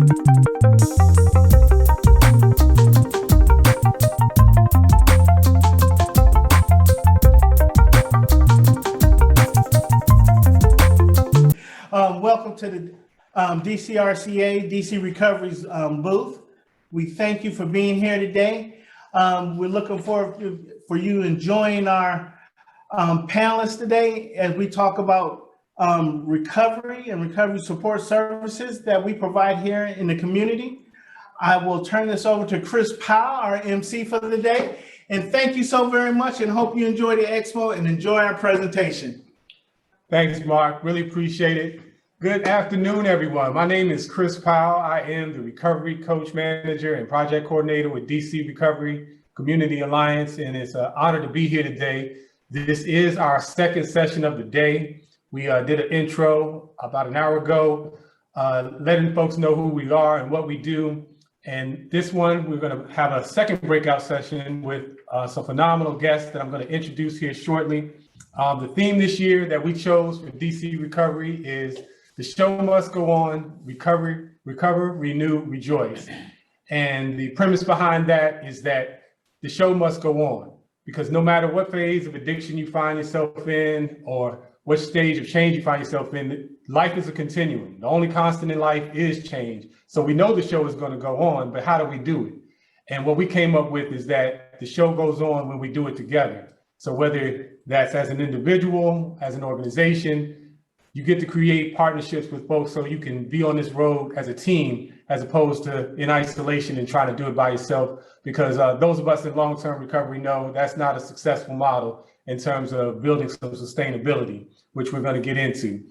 Welcome to the DCRCA DC Recovery's booth. We thank you for being here today. We're looking forward for you enjoying our panelists today as we talk about recovery and recovery support services that we provide here in the community. I will turn this over to Chris Powell, our MC for the day. And thank you so very much, and hope you enjoy the expo and enjoy our presentation. Thanks, Mark. Really appreciate it. Good afternoon, everyone. My name is Chris Powell. I am the Recovery Coach Manager and Project Coordinator with DC Recovery Community Alliance, and it's an honor to be here today. This is our second session of the day. We did an intro about an hour ago, letting folks know who we are and what we do. And this one, we're going to have a second breakout session with some phenomenal guests that I'm going to introduce here shortly. The theme this year that we chose for DC Recovery is "The show must go on, recover, renew, rejoice." And the premise behind that is that the show must go on, because no matter what phase of addiction you find yourself in or what stage of change you find yourself in, life is a continuum. The only constant in life is change. So we know the show is going to go on, but how do we do it? And what we came up with is that the show goes on when we do it together. So whether that's as an individual, as an organization, you get to create partnerships with folks so you can be on this road as a team, as opposed to in isolation and trying to do it by yourself, because those of us in long-term recovery know that's not a successful model in terms of building some sustainability, which we're going to get into.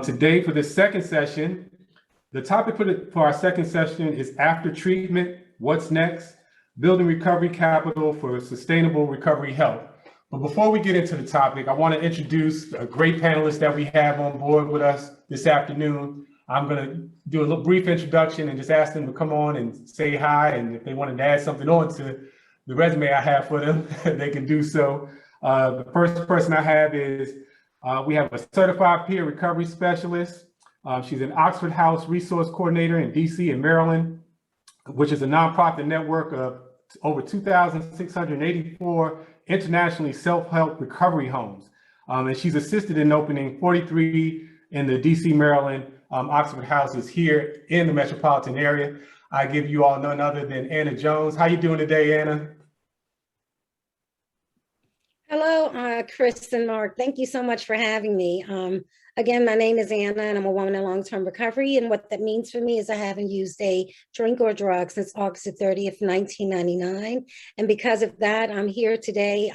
Today, for the second session, the topic for our second session is After Treatment, What's Next? Building Recovery Capital for Sustainable Recovery Health. But before we get into the topic, I want to introduce a great panelist that we have on board with us this afternoon. I'm going to do a little brief introduction and just ask them to come on and say hi. And if they wanted to add something on to the resume I have for them, they can do so. The first person I have is, we have a certified peer recovery specialist. She's an Oxford House resource coordinator in DC and Maryland, which is a nonprofit network of over 2,684 internationally self-help recovery homes. And she's assisted in opening 43 in the DC, Maryland Oxford houses here in the metropolitan area. I give you all none other than Anna Jones. How you doing today, Anna? Hello, Chris and Mark. Thank you so much for having me. Again, my name is Anna, and I'm a woman in long-term recovery. And what that means for me is I haven't used a drink or drug since August 30th, 1999. And because of that, I'm here today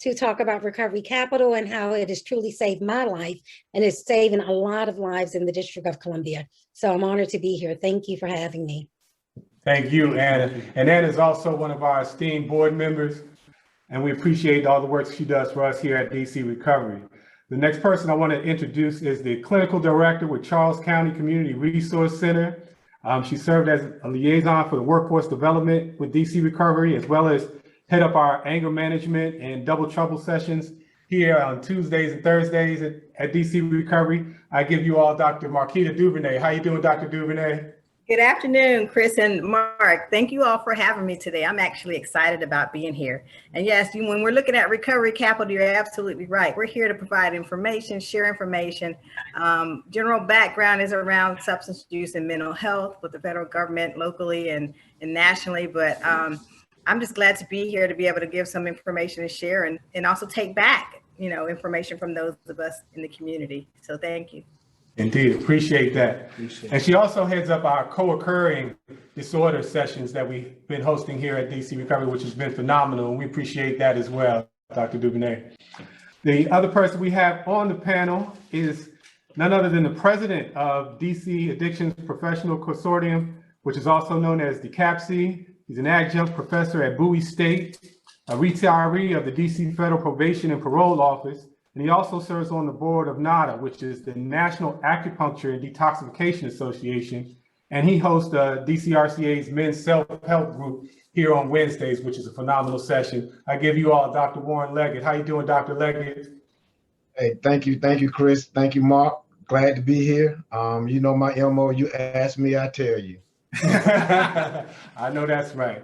to talk about Recovery Capital and how it has truly saved my life, and it's saving a lot of lives in the District of Columbia. So I'm honored to be here. Thank you for having me. Thank you, Anna. And Anna is also one of our esteemed board members, and we appreciate all the work she does for us here at DC Recovery. The next person I want to introduce is the clinical director with Charles County Community Resource Center. She served as a liaison for the workforce development with DC Recovery, as well as head up our anger management and double trouble sessions here on Tuesdays and Thursdays at DC Recovery. I give you all Dr. Marquita Duverney. How you doing, Dr. Duverney? Good afternoon, Chris and Mark. Thank you all for having me today. I'm actually excited about being here. And yes, when we're looking at Recovery Capital, you're absolutely right. We're here to provide information, share information. General background is around substance use and mental health with the federal government locally and nationally. But I'm just glad to be here to be able to give some information and share and also take back, information from those of us in the community. So thank you. Indeed, appreciate that. And she also heads up our co-occurring disorder sessions that we've been hosting here at DC Recovery, which has been phenomenal. And we appreciate that as well, Dr. Duverney. The other person we have on the panel is none other than the president of DC Addictions Professional Consortium, which is also known as DCRCA-TV. He's an adjunct professor at Bowie State, a retiree of the DC Federal Probation and Parole Office. And he also serves on the board of NADA, which is the National Acupuncture and Detoxification Association. And he hosts DCRCA's Men's Self-Help Group here on Wednesdays, which is a phenomenal session. I give you all Dr. Warren Leggett. How you doing, Dr. Leggett? Hey, thank you, Chris. Thank you, Mark. Glad to be here. You know my MO, you ask me, I tell you. I know that's right.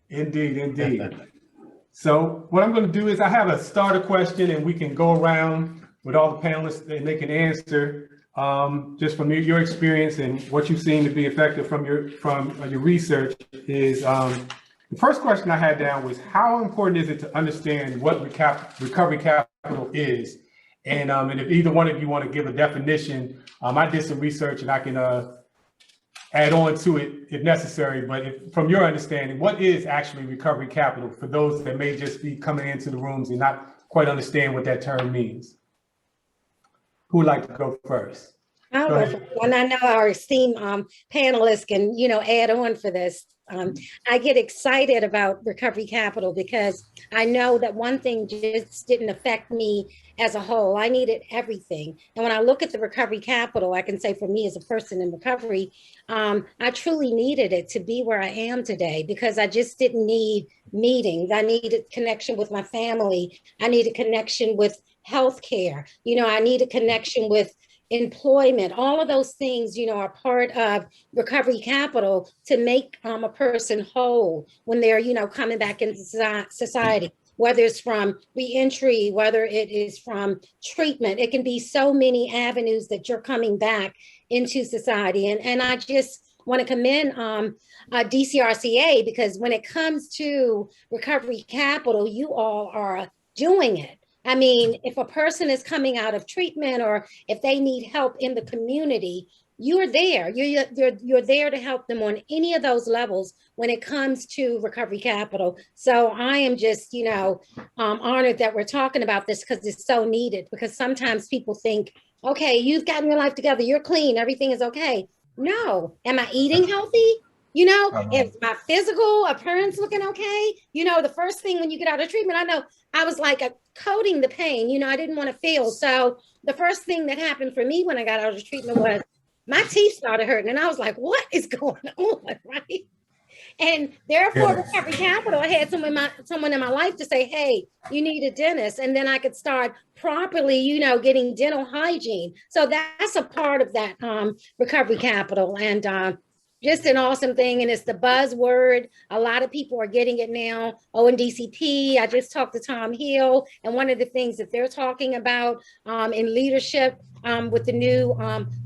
Indeed, indeed. So what I'm going to do is I have a starter question and we can go around with all the panelists and they can answer just from your experience and what you've seen to be effective from your research is the first question I had down was how important is it to understand what recovery capital is? And if either one of you want to give a definition, I did some research and I can add on to it if necessary. But from your understanding, what is actually recovery capital for those that may just be coming into the rooms and not quite understand what that term means? Who would like to go first? I'll Go go ahead. first. And I know our esteemed panelists can, add on for this. I get excited about recovery capital because I know that one thing just didn't affect me as a whole. I needed everything. And when I look at the recovery capital, I can say for me as a person in recovery, I truly needed it to be where I am today because I just didn't need meetings. I needed connection with my family. I needed connection with healthcare. I needed connection with employment. All of those things, are part of recovery capital to make a person whole when they're, coming back into society, whether it's from reentry, whether it is from treatment. It can be so many avenues that you're coming back into society. And I just want to commend DCRCA because when it comes to recovery capital, you all are doing it. I mean, if a person is coming out of treatment or if they need help in the community, you're there. You're there to help them on any of those levels when it comes to recovery capital. So I am just, honored that we're talking about this because it's so needed. Because sometimes people think, okay, you've gotten your life together, you're clean, everything is okay. No, am I eating healthy? Is my physical appearance looking okay? The first thing when you get out of treatment, I know I was like coding the pain, I didn't want to feel. So the first thing that happened for me when I got out of treatment was my teeth started hurting. And I was like, what is going on, right? And therefore, recovery capital, I had someone in my life to say, hey, you need a dentist. And then I could start properly, getting dental hygiene. So that's a part of that recovery capital. And just an awesome thing. And it's the buzzword. A lot of people are getting it now. ONDCP, I just talked to Tom Hill. And one of the things that they're talking about in leadership with the new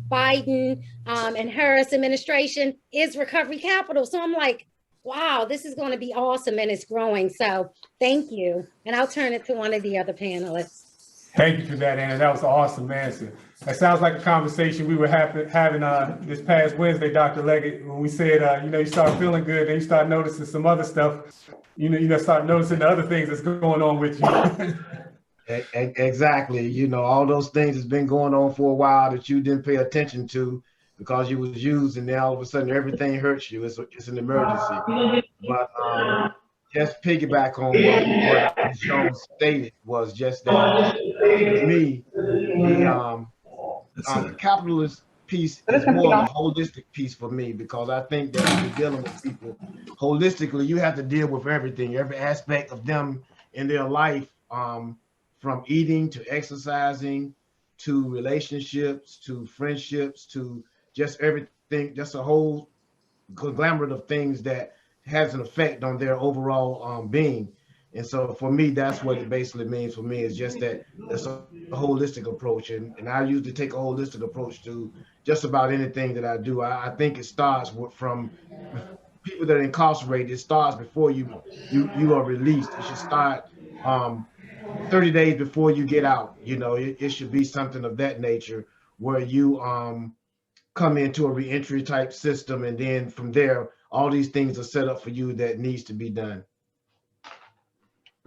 Biden and Harris administration is recovery capital. So I'm like, wow, this is going to be awesome. And it's growing. So thank you. And I'll turn it to one of the other panelists. Thank you for that, Anna. That was an awesome answer. That sounds like a conversation we were having this past Wednesday, Dr. Leggett, when we said, you start feeling good, then you start noticing some other stuff. You start noticing the other things that's going on with you. Exactly. All those things has been going on for a while that you didn't pay attention to because you was used, and then all of a sudden everything hurts you. It's an emergency. But just piggyback on what Ms. Jones stated was just that to me, the capitalist piece is more of a holistic piece for me because I think that when you're dealing with people holistically, you have to deal with everything, every aspect of them in their life, from eating to exercising to relationships to friendships to just everything, just a whole conglomerate of things that has an effect on their overall being. And so for me, that's what it basically means for me, is just that it's a holistic approach. And I usually take a holistic approach to just about anything that I do. I think it starts from people that are incarcerated. It starts before you are released. It should start 30 days before you get out. It should be something of that nature where you come into a reentry type system. And then from there, all these things are set up for you that needs to be done.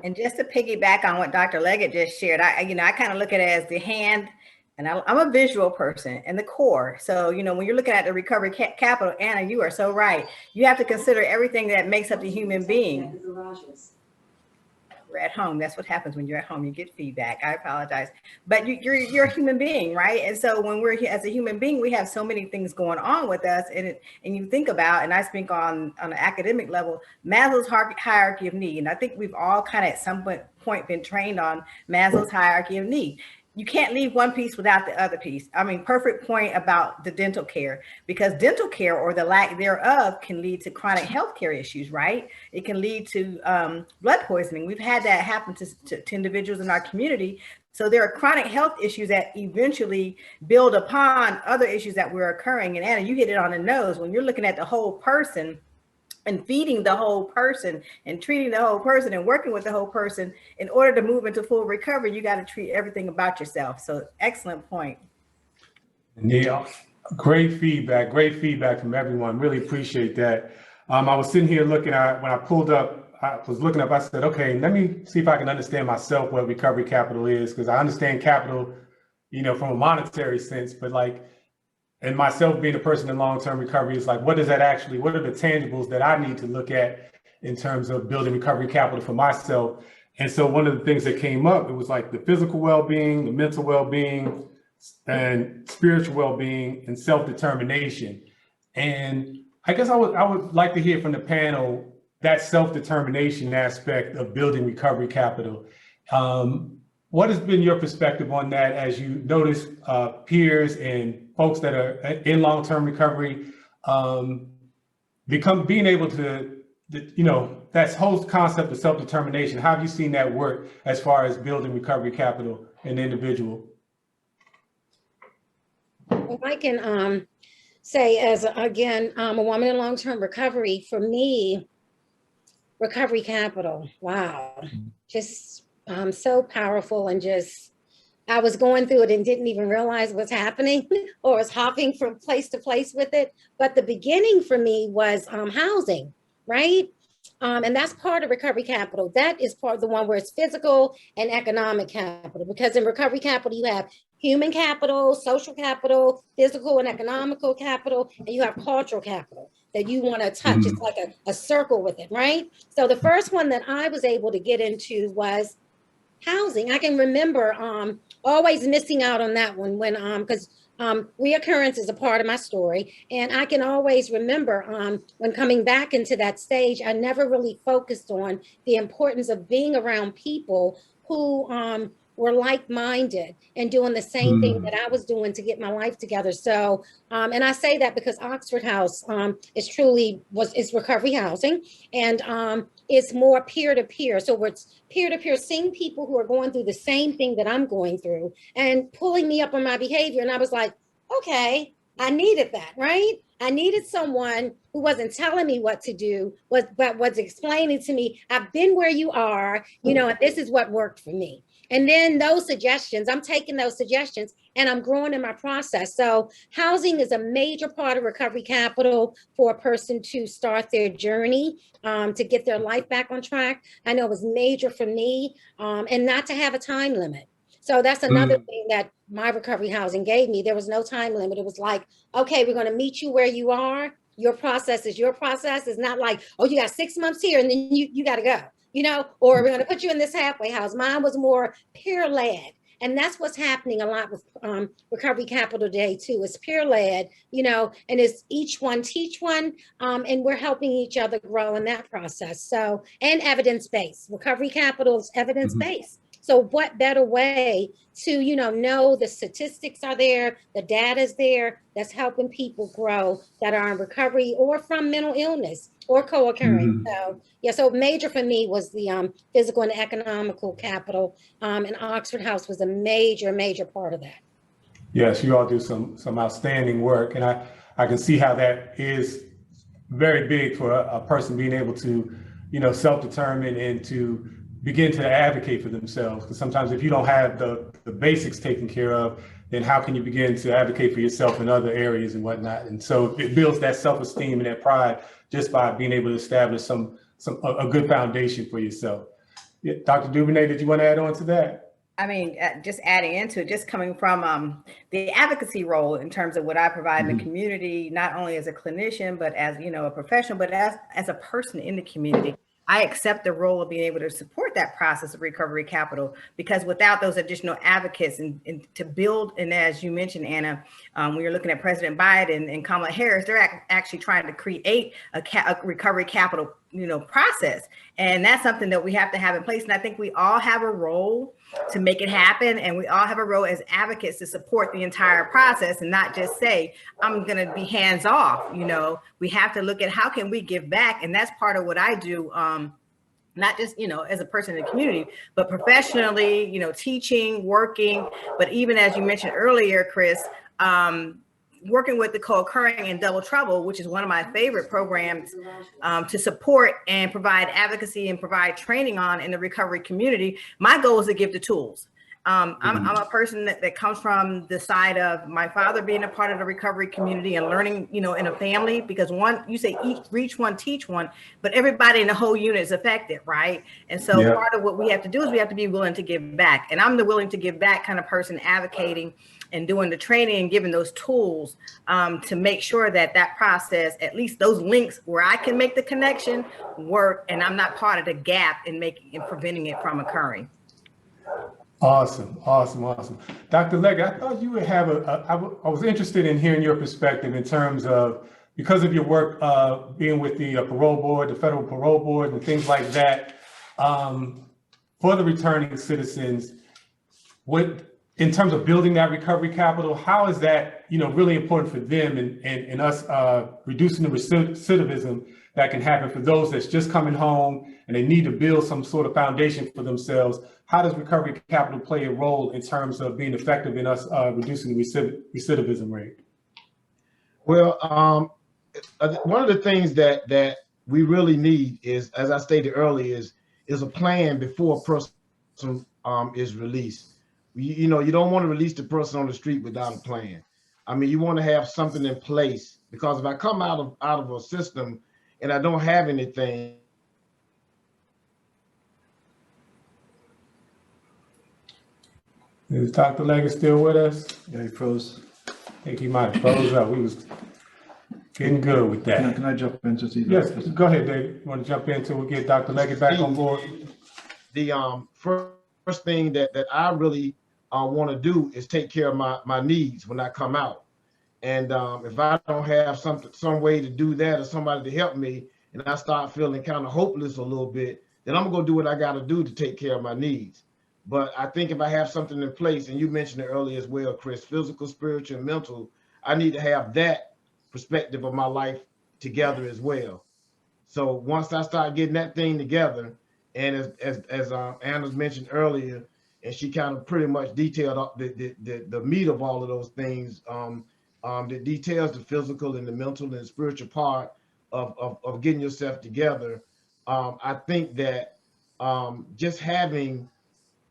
And just to piggyback on what Dr. Leggett just shared, I kind of look at it as the hand, and I'm a visual person, and the core. So, when you're looking at the recovery capital, Anna, you are so right. You have to consider everything that makes up the human being. We're at home. That's what happens when you're at home. You get feedback. I apologize. But you're a human being, right? And so when we're here as a human being, we have so many things going on with us. And you think about, and I speak on an academic level, Maslow's hierarchy of need. And I think we've all kind of at some point been trained on Maslow's hierarchy of need. you can't leave one piece without the other piece. I mean, perfect point about the dental care, because dental care or the lack thereof can lead to chronic health care issues, right? It can lead to blood poisoning. We've had that happen to individuals in our community. So there are chronic health issues that eventually build upon other issues that were occurring. And Anna, you hit it on the nose. When you're looking at the whole person, and feeding the whole person and treating the whole person and working with the whole person, in order to move into full recovery, you got to treat everything about yourself. So excellent point. Yeah, great feedback from everyone. Really appreciate that. I was sitting here looking at, when I pulled up, I said, okay, let me see if I can understand myself what recovery capital is, because I understand capital, from a monetary sense, but and myself being a person in long-term recovery, is what is that actually, what are the tangibles that I need to look at in terms of building recovery capital for myself? And so one of the things that came up, it was the physical well-being, the mental well-being, and spiritual well-being, and self-determination. And I guess I would like to hear from the panel that self-determination aspect of building recovery capital. What has been your perspective on that as you notice peers and folks that are in long-term recovery being able to, that whole concept of self-determination? How have you seen that work as far as building recovery capital in the individual? Well, I can say, as again, I'm a woman in long-term recovery. For me, recovery capital, wow, just so powerful, and just, I was going through it and didn't even realize what's happening or was hopping from place to place with it. But the beginning for me was housing, right? And that's part of recovery capital. That is part of the one where it's physical and economic capital, because in recovery capital, you have human capital, social capital, physical and economical capital, and you have cultural capital that you want to touch. It's like a circle with it, right? So the first one that I was able to get into was housing. I can remember always missing out on that one when because reoccurrence is a part of my story, and I can always remember when coming back into that stage, I never really focused on the importance of being around people who were like-minded and doing the same thing that I was doing to get my life together. So, and I say that because Oxford House is recovery housing, and it's more peer-to-peer. So it's peer-to-peer, seeing people who are going through the same thing that I'm going through and pulling me up on my behavior. And I was like, okay, I needed that, right? I needed someone who wasn't telling me what to do, but was explaining to me, I've been where you are, and this is what worked for me. And then those suggestions, I'm taking those suggestions and I'm growing in my process. So housing is a major part of recovery capital for a person to start their journey, to get their life back on track. I know it was major for me, and not to have a time limit. So that's another thing that my recovery housing gave me. There was no time limit. It was like, okay, we're going to meet you where you are. Your process is your process. It's not like, oh, you got 6 months here and then you got to go. Or we're going to put you in this halfway house. Mine was more peer-led. And that's what's happening a lot with recovery capital today too. It's peer-led, and it's each one teach one, and we're helping each other grow in that process. So, and evidence-based. Recovery capital is evidence-based. So what better way to, know the statistics are there, the data is there, that's helping people grow that are in recovery or from mental illness or co-occurring. So major for me was the physical and economical capital, and Oxford House was a major part of that. Yes, you all do some outstanding work, and I can see how that is very big for a person being able to, self-determine and to begin to advocate for themselves. Because sometimes if you don't have the basics taken care of, then how can you begin to advocate for yourself in other areas and whatnot? And so it builds that self-esteem and that pride just by being able to establish a good foundation for yourself. Yeah, Dr. Duverney, did you want to add on to that? I mean, just adding into it, just coming from the advocacy role in terms of what I provide in the community, not only as a clinician, but as, a professional, but as a person in the community. I accept the role of being able to support that process of recovery capital, because without those additional advocates and to build, and as you mentioned, Anna, when you're looking at President Biden and Kamala Harris, they're actually trying to create a recovery capital process. And that's something that we have to have in place. And I think we all have a role to make it happen. And we all have a role as advocates to support the entire process and not just say, I'm going to be hands off. We have to look at how can we give back. And that's part of what I do. Not just, as a person in the community, but professionally, teaching, working, but even as you mentioned earlier, Chris, working with the co-occurring and Double Trouble, which is one of my favorite programs to support and provide advocacy and provide training on in the recovery community. My goal is to give the tools. I'm a person that comes from the side of my father being a part of the recovery community and learning, in a family, because you say reach one, teach one, but everybody in the whole unit is affected, right? And so part of what we have to do is we have to be willing to give back. And I'm the willing to give back kind of person, advocating and doing the training and giving those tools to make sure that process, at least those links where I can make the connection work, and I'm not part of the gap in preventing it from occurring. Awesome. Dr. Leggett, I thought you would have I was interested in hearing your perspective in terms of, because of your work being with the parole board, the federal parole board and things like that, for the returning citizens, in terms of building that recovery capital, how is that, really important for them and us reducing the recidivism that can happen for those that's just coming home and they need to build some sort of foundation for themselves? How does recovery capital play a role in terms of being effective in us reducing the recidivism rate? Well, one of the things that we really need is, as I stated earlier, is a plan before a person is released. You don't want to release the person on the street without a plan. I mean, you want to have something in place, because if I come out of a system and I don't have anything. Is Dr. Leggett still with us? Yeah, he froze. I think he might have froze up. We was getting good with that. Can I jump in to see? Yes, go ahead, Dave. You want to jump in till we get Dr. Leggett back on board? The first thing that I really want to do is take care of my needs when I come out. And if I don't have some way to do that, or somebody to help me, and I start feeling kind of hopeless a little bit, then I'm gonna do what I got to do to take care of my needs. But I think if I have something in place, and you mentioned it earlier as well, Chris, physical, spiritual, and mental, I need to have that perspective of my life together as well. So once I start getting that thing together, and as Anna's mentioned earlier, and she kind of pretty much detailed the meat of all of those things, that details the physical and the mental and the spiritual part of getting yourself together. I think that just having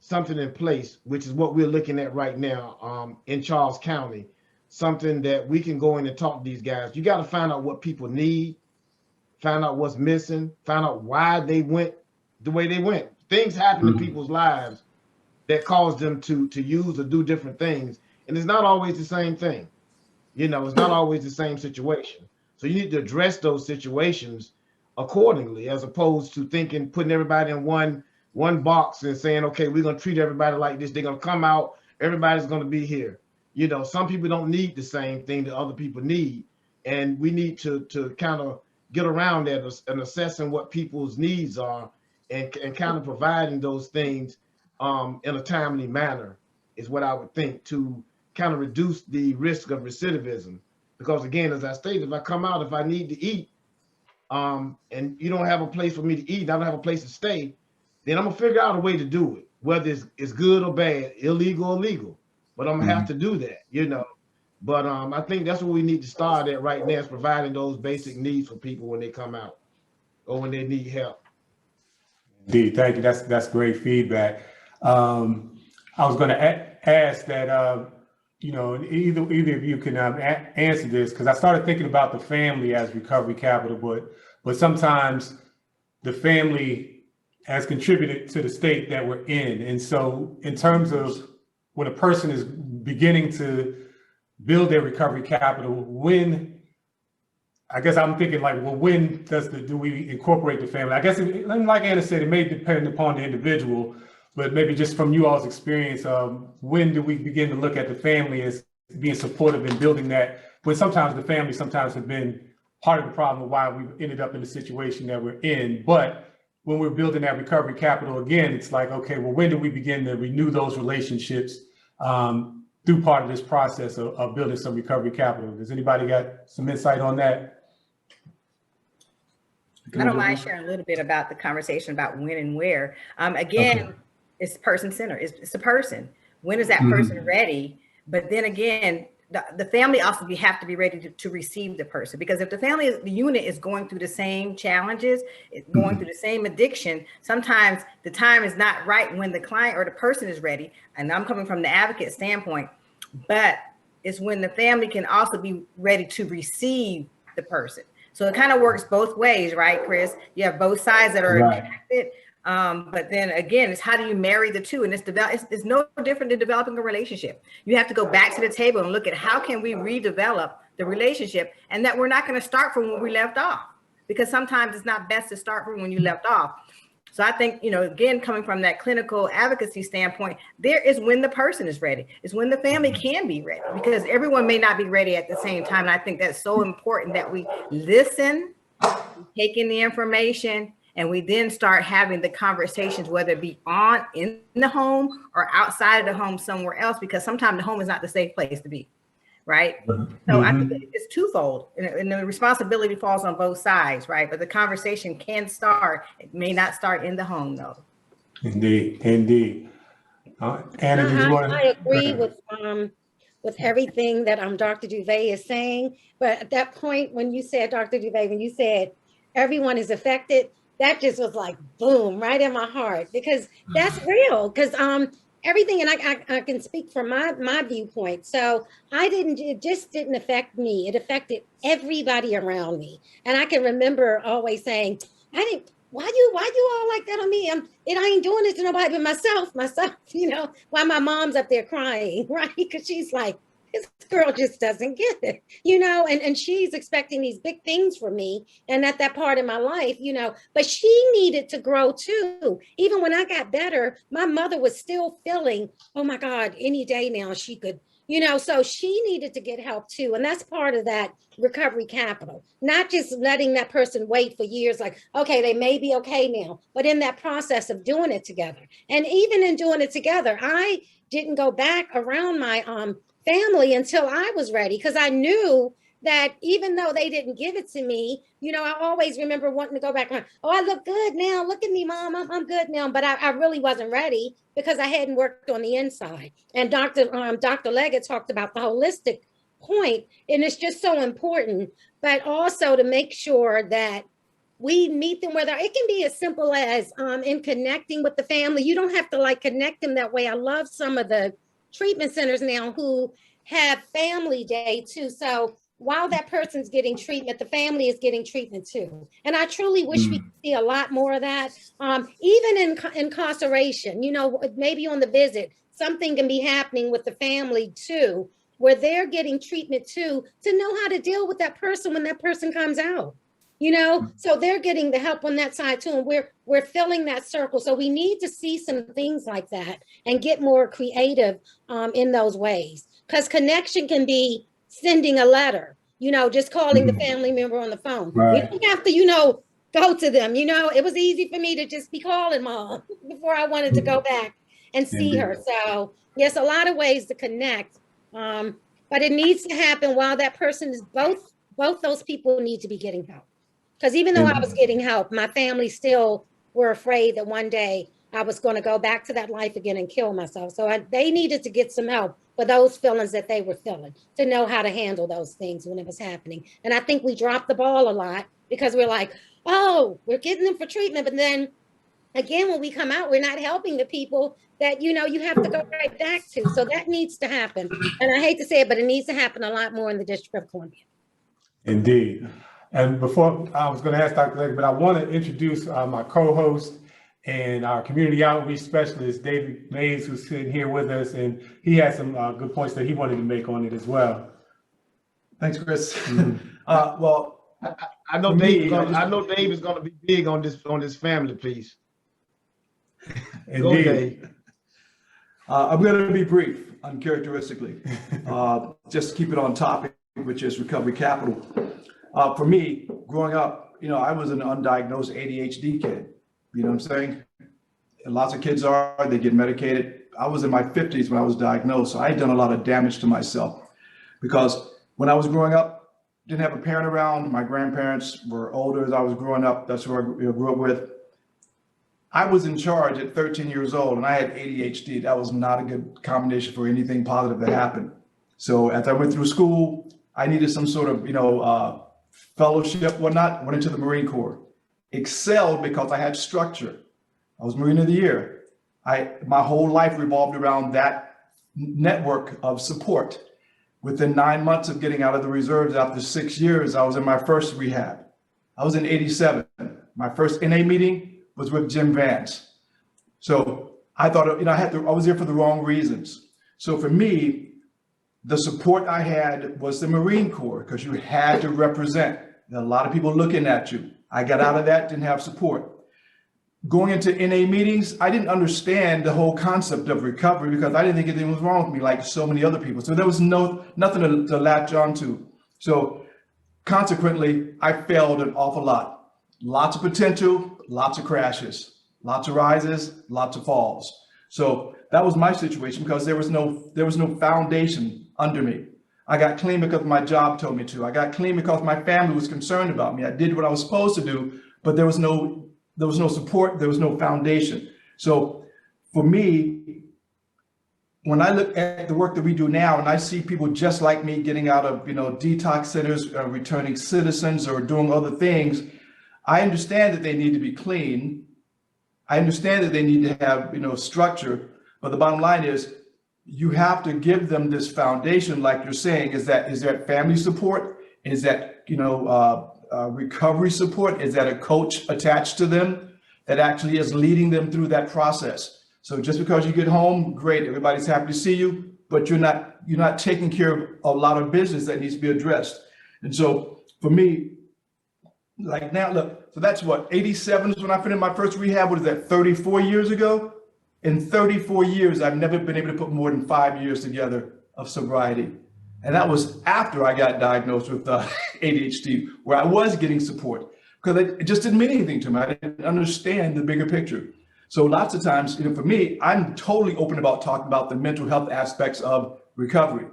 something in place, which is what we're looking at right now in Charles County, something that we can go in and talk to these guys. You got to find out what people need, find out what's missing, find out why they went the way they went. Things happen in people's lives that cause them to use or do different things. And it's not always the same thing. It's not always the same situation. So you need to address those situations accordingly, as opposed to putting everybody in one box and saying, okay, we're going to treat everybody like this. They're going to come out. Everybody's going to be here. Some people don't need the same thing that other people need. And we need to kind of get around that and assessing what people's needs are and kind of providing those things in a timely manner is what I would think, to kind of reduce the risk of recidivism. Because again, as I stated, if I come out, if I need to eat, and you don't have a place for me to eat, I don't have a place to stay, then I'm gonna figure out a way to do it, whether it's good or bad, illegal or legal. But I'm gonna have to do that, But I think that's what we need to start at right now, is providing those basic needs for people when they come out or when they need help. Indeed, thank you. That's great feedback. I was going to ask that either of you can answer this, because I started thinking about the family as recovery capital, but sometimes the family has contributed to the state that we're in. And so in terms of when a person is beginning to build their recovery capital, I'm thinking when do we incorporate the family? I guess, like Anna said, it may depend upon the individual, but maybe just from you all's experience, when do we begin to look at the family as being supportive in building that, when sometimes the family have been part of the problem of why we ended up in the situation that we're in. But when we're building that recovery capital, again, it's like, okay, well, when do we begin to renew those relationships through part of this process of building some recovery capital? Does anybody got some insight on that? I don't mind sharing a little bit about the conversation about when and where. Again, okay. It's person-centered. It's a person. When is that person ready? But then again, the family also have to be ready to receive the person, because if the unit is going through the same challenges, going through the same addiction, sometimes the time is not right when the client or the person is ready. And I'm coming from the advocate standpoint, but it's when the family can also be ready to receive the person. So it kind of works both ways, right, Chris? You have both sides that are connected. But then again, it's how do you marry the two? And it's no different than developing a relationship. You have to go back to the table and look at how can we redevelop the relationship, and that we're not going to start from where we left off, because sometimes it's not best to start from when you left off. So I think, again, coming from that clinical advocacy standpoint, there is when the person is ready. It's when the family can be ready, because everyone may not be ready at the same time. And I think that's so important that we listen, take in the information, and we then start having the conversations, whether it be in the home or outside of the home somewhere else, because sometimes the home is not the safe place to be. Right. So I think it's twofold, and the responsibility falls on both sides. Right. But the conversation can start. It may not start in the home, though. Indeed. Indeed. Anna, did you want to? I agree with everything that Dr. Duverney is saying. But at that point, when you said, Dr. Duverney, when you said everyone is affected, that just was like, boom, right in my heart, because that's real. Because everything, and I can speak from my viewpoint. So it just didn't affect me. It affected everybody around me. And I can remember always saying, why you all like that on me? I ain't doing it to nobody but myself, why my mom's up there crying, right? Because she's like, this girl just doesn't get it, and she's expecting these big things from me. And at that part of my life, but she needed to grow too. Even when I got better, my mother was still feeling, oh my God, any day now she could, so she needed to get help too. And that's part of that recovery capital, not just letting that person wait for years, like, okay, they may be okay now, but in that process of doing it together. And even in doing it together, I didn't go back around my family until I was ready, because I knew that even though they didn't give it to me, I always remember wanting to go back around. Oh, I look good now. Look at me, Mom. I'm good now. But I really wasn't ready, because I hadn't worked on the inside. And Dr. Leggett talked about the holistic point, and it's just so important. But also to make sure that we meet them where they're. It can be as simple as in connecting with the family. You don't have to connect them that way. I love some of the treatment centers now who have family day too. So while that person's getting treatment, the family is getting treatment too. And I truly wish we could see a lot more of that. Even in incarceration, maybe on the visit, something can be happening with the family too, where they're getting treatment too, to know how to deal with that person when that person comes out. So they're getting the help on that side too. And we're filling that circle. So we need to see some things like that and get more creative in those ways. Because connection can be sending a letter, just calling the family member on the phone. Right. You don't have to, go to them. It was easy for me to just be calling Mom before I wanted to go back and see her. So yes, a lot of ways to connect. But it needs to happen while that person is both those people need to be getting help. Because even though I was getting help, my family still were afraid that one day I was going to go back to that life again and kill myself. So they needed to get some help for those feelings that they were feeling, to know how to handle those things when it was happening. And I think we dropped the ball a lot, because we're like, oh, we're getting them for treatment. But then again, when we come out, we're not helping the people that, you have to go right back to. So that needs to happen. And I hate to say it, but it needs to happen a lot more in the District of Columbia. Indeed. And before I was going to ask Dr. Leggett, but I want to introduce my co-host and our community outreach specialist, David Mays, who's sitting here with us, and he has some good points that he wanted to make on it as well. Thanks, Chris. Well, I know Dave is going to be big on this family piece. Indeed. Go, Dave. I'm going to be brief, uncharacteristically. Just keep it on topic, which is recovery capital. For me, growing up, I was an undiagnosed ADHD kid. You know what I'm saying? And lots of kids are, they get medicated. I was in my 50s when I was diagnosed, so I had done a lot of damage to myself because when I was growing up, didn't have a parent around. My grandparents were older as I was growing up. That's who I grew up with. I was in charge at 13 years old and I had ADHD. That was not a good combination for anything positive that happened. So as I went through school, I needed some sort of, fellowship, whatnot, went into the Marine Corps. Excelled because I had structure. I was Marine of the Year. My whole life revolved around that network of support. Within 9 months of getting out of the reserves after 6 years, I was in my first rehab. I was in 87. My first NA meeting was with Jim Vance. So I thought, I was there for the wrong reasons. So for me, the support I had was the Marine Corps because you had to represent. There are a lot of people looking at you. I got out of that, didn't have support. Going into NA meetings, I didn't understand the whole concept of recovery because I didn't think anything was wrong with me like so many other people. So there was nothing to latch onto. So consequently, I failed an awful lot. Lots of potential, lots of crashes, lots of rises, lots of falls. So that was my situation because there was no foundation under me. I got clean because my job told me to. I got clean because my family was concerned about me. I did what I was supposed to do, but there was no support, there was no foundation. So for me, when I look at the work that we do now and I see people just like me getting out of detox centers, returning citizens or doing other things, I understand that they need to be clean. I understand that they need to have structure, but the bottom line is you have to give them this foundation, like you're saying. Is that family support? Is that recovery support? Is that a coach attached to them that actually is leading them through that process? So just because you get home, great, everybody's happy to see you, but you're not taking care of a lot of business that needs to be addressed. And so for me, like now, look, so that's what, 87 is when I finished my first rehab. What is that, 34 years ago? In 34 years, I've never been able to put more than 5 years together of sobriety. And that was after I got diagnosed with ADHD, where I was getting support because it just didn't mean anything to me. I didn't understand the bigger picture. So lots of times, for me, I'm totally open about talking about the mental health aspects of recovery.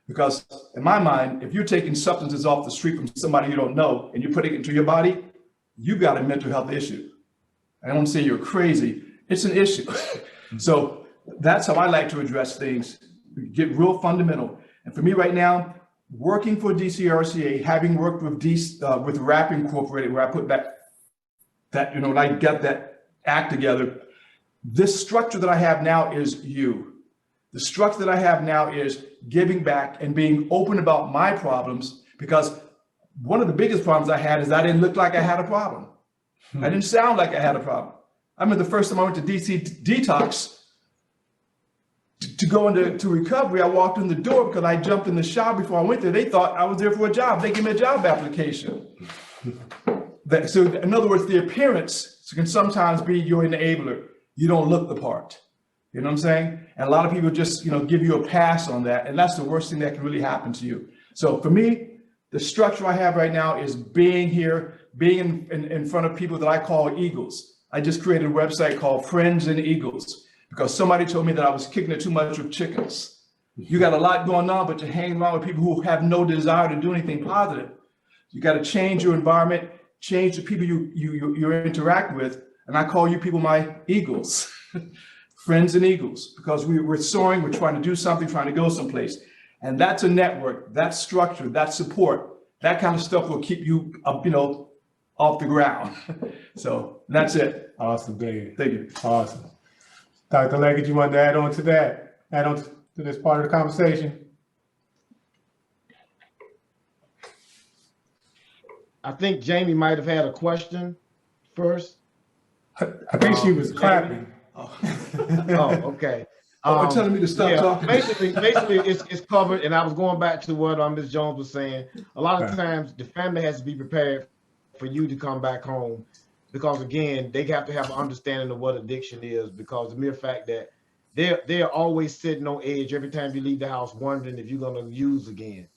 Because in my mind, if you're taking substances off the street from somebody you don't know and you're putting it into your body, you've got a mental health issue. I don't want to say you're crazy. It's an issue. So that's how I like to address things, get real fundamental. And for me right now, working for DCRCA, having worked with RAP Incorporated, where I put that when I got that act together, this structure that I have now is you. The structure that I have now is giving back and being open about my problems, because one of the biggest problems I had is I didn't look like I had a problem. I didn't sound like I had a problem. I remember the first time I went to DC Detox to go into recovery, I walked in the door because I jumped in the shower before I went there. They thought I was there for a job. They gave me a job application. So in other words, the appearance can sometimes be your enabler. You don't look the part. You know what I'm saying? And a lot of people just, give you a pass on that. And that's the worst thing that can really happen to you. So for me, the structure I have right now is being here, being in front of people that I call eagles. I just created a website called Friends and Eagles because somebody told me that I was kicking it too much with chickens. You got a lot going on, but you're hanging around with people who have no desire to do anything positive. You got to change your environment, change the people you interact with. And I call you people my eagles, friends and eagles, because we're soaring, we're trying to do something, trying to go someplace. And that's a network, that's structure, that's support. That kind of stuff will keep you up, off the ground. So that's it. Awesome, David. Thank you. Awesome. Dr. Leggett, you want to add on to that? Add on to this part of the conversation? I think Jamie might have had a question first. I think she was clapping. Oh, okay. You're telling me to stop talking. Basically, it's covered. And I was going back to what Ms. Jones was saying. A lot of times, the family has to be prepared for you to come back home, because again, they have to have an understanding of what addiction is. Because the mere fact that they're always sitting on edge every time you leave the house, wondering if you're going to use again.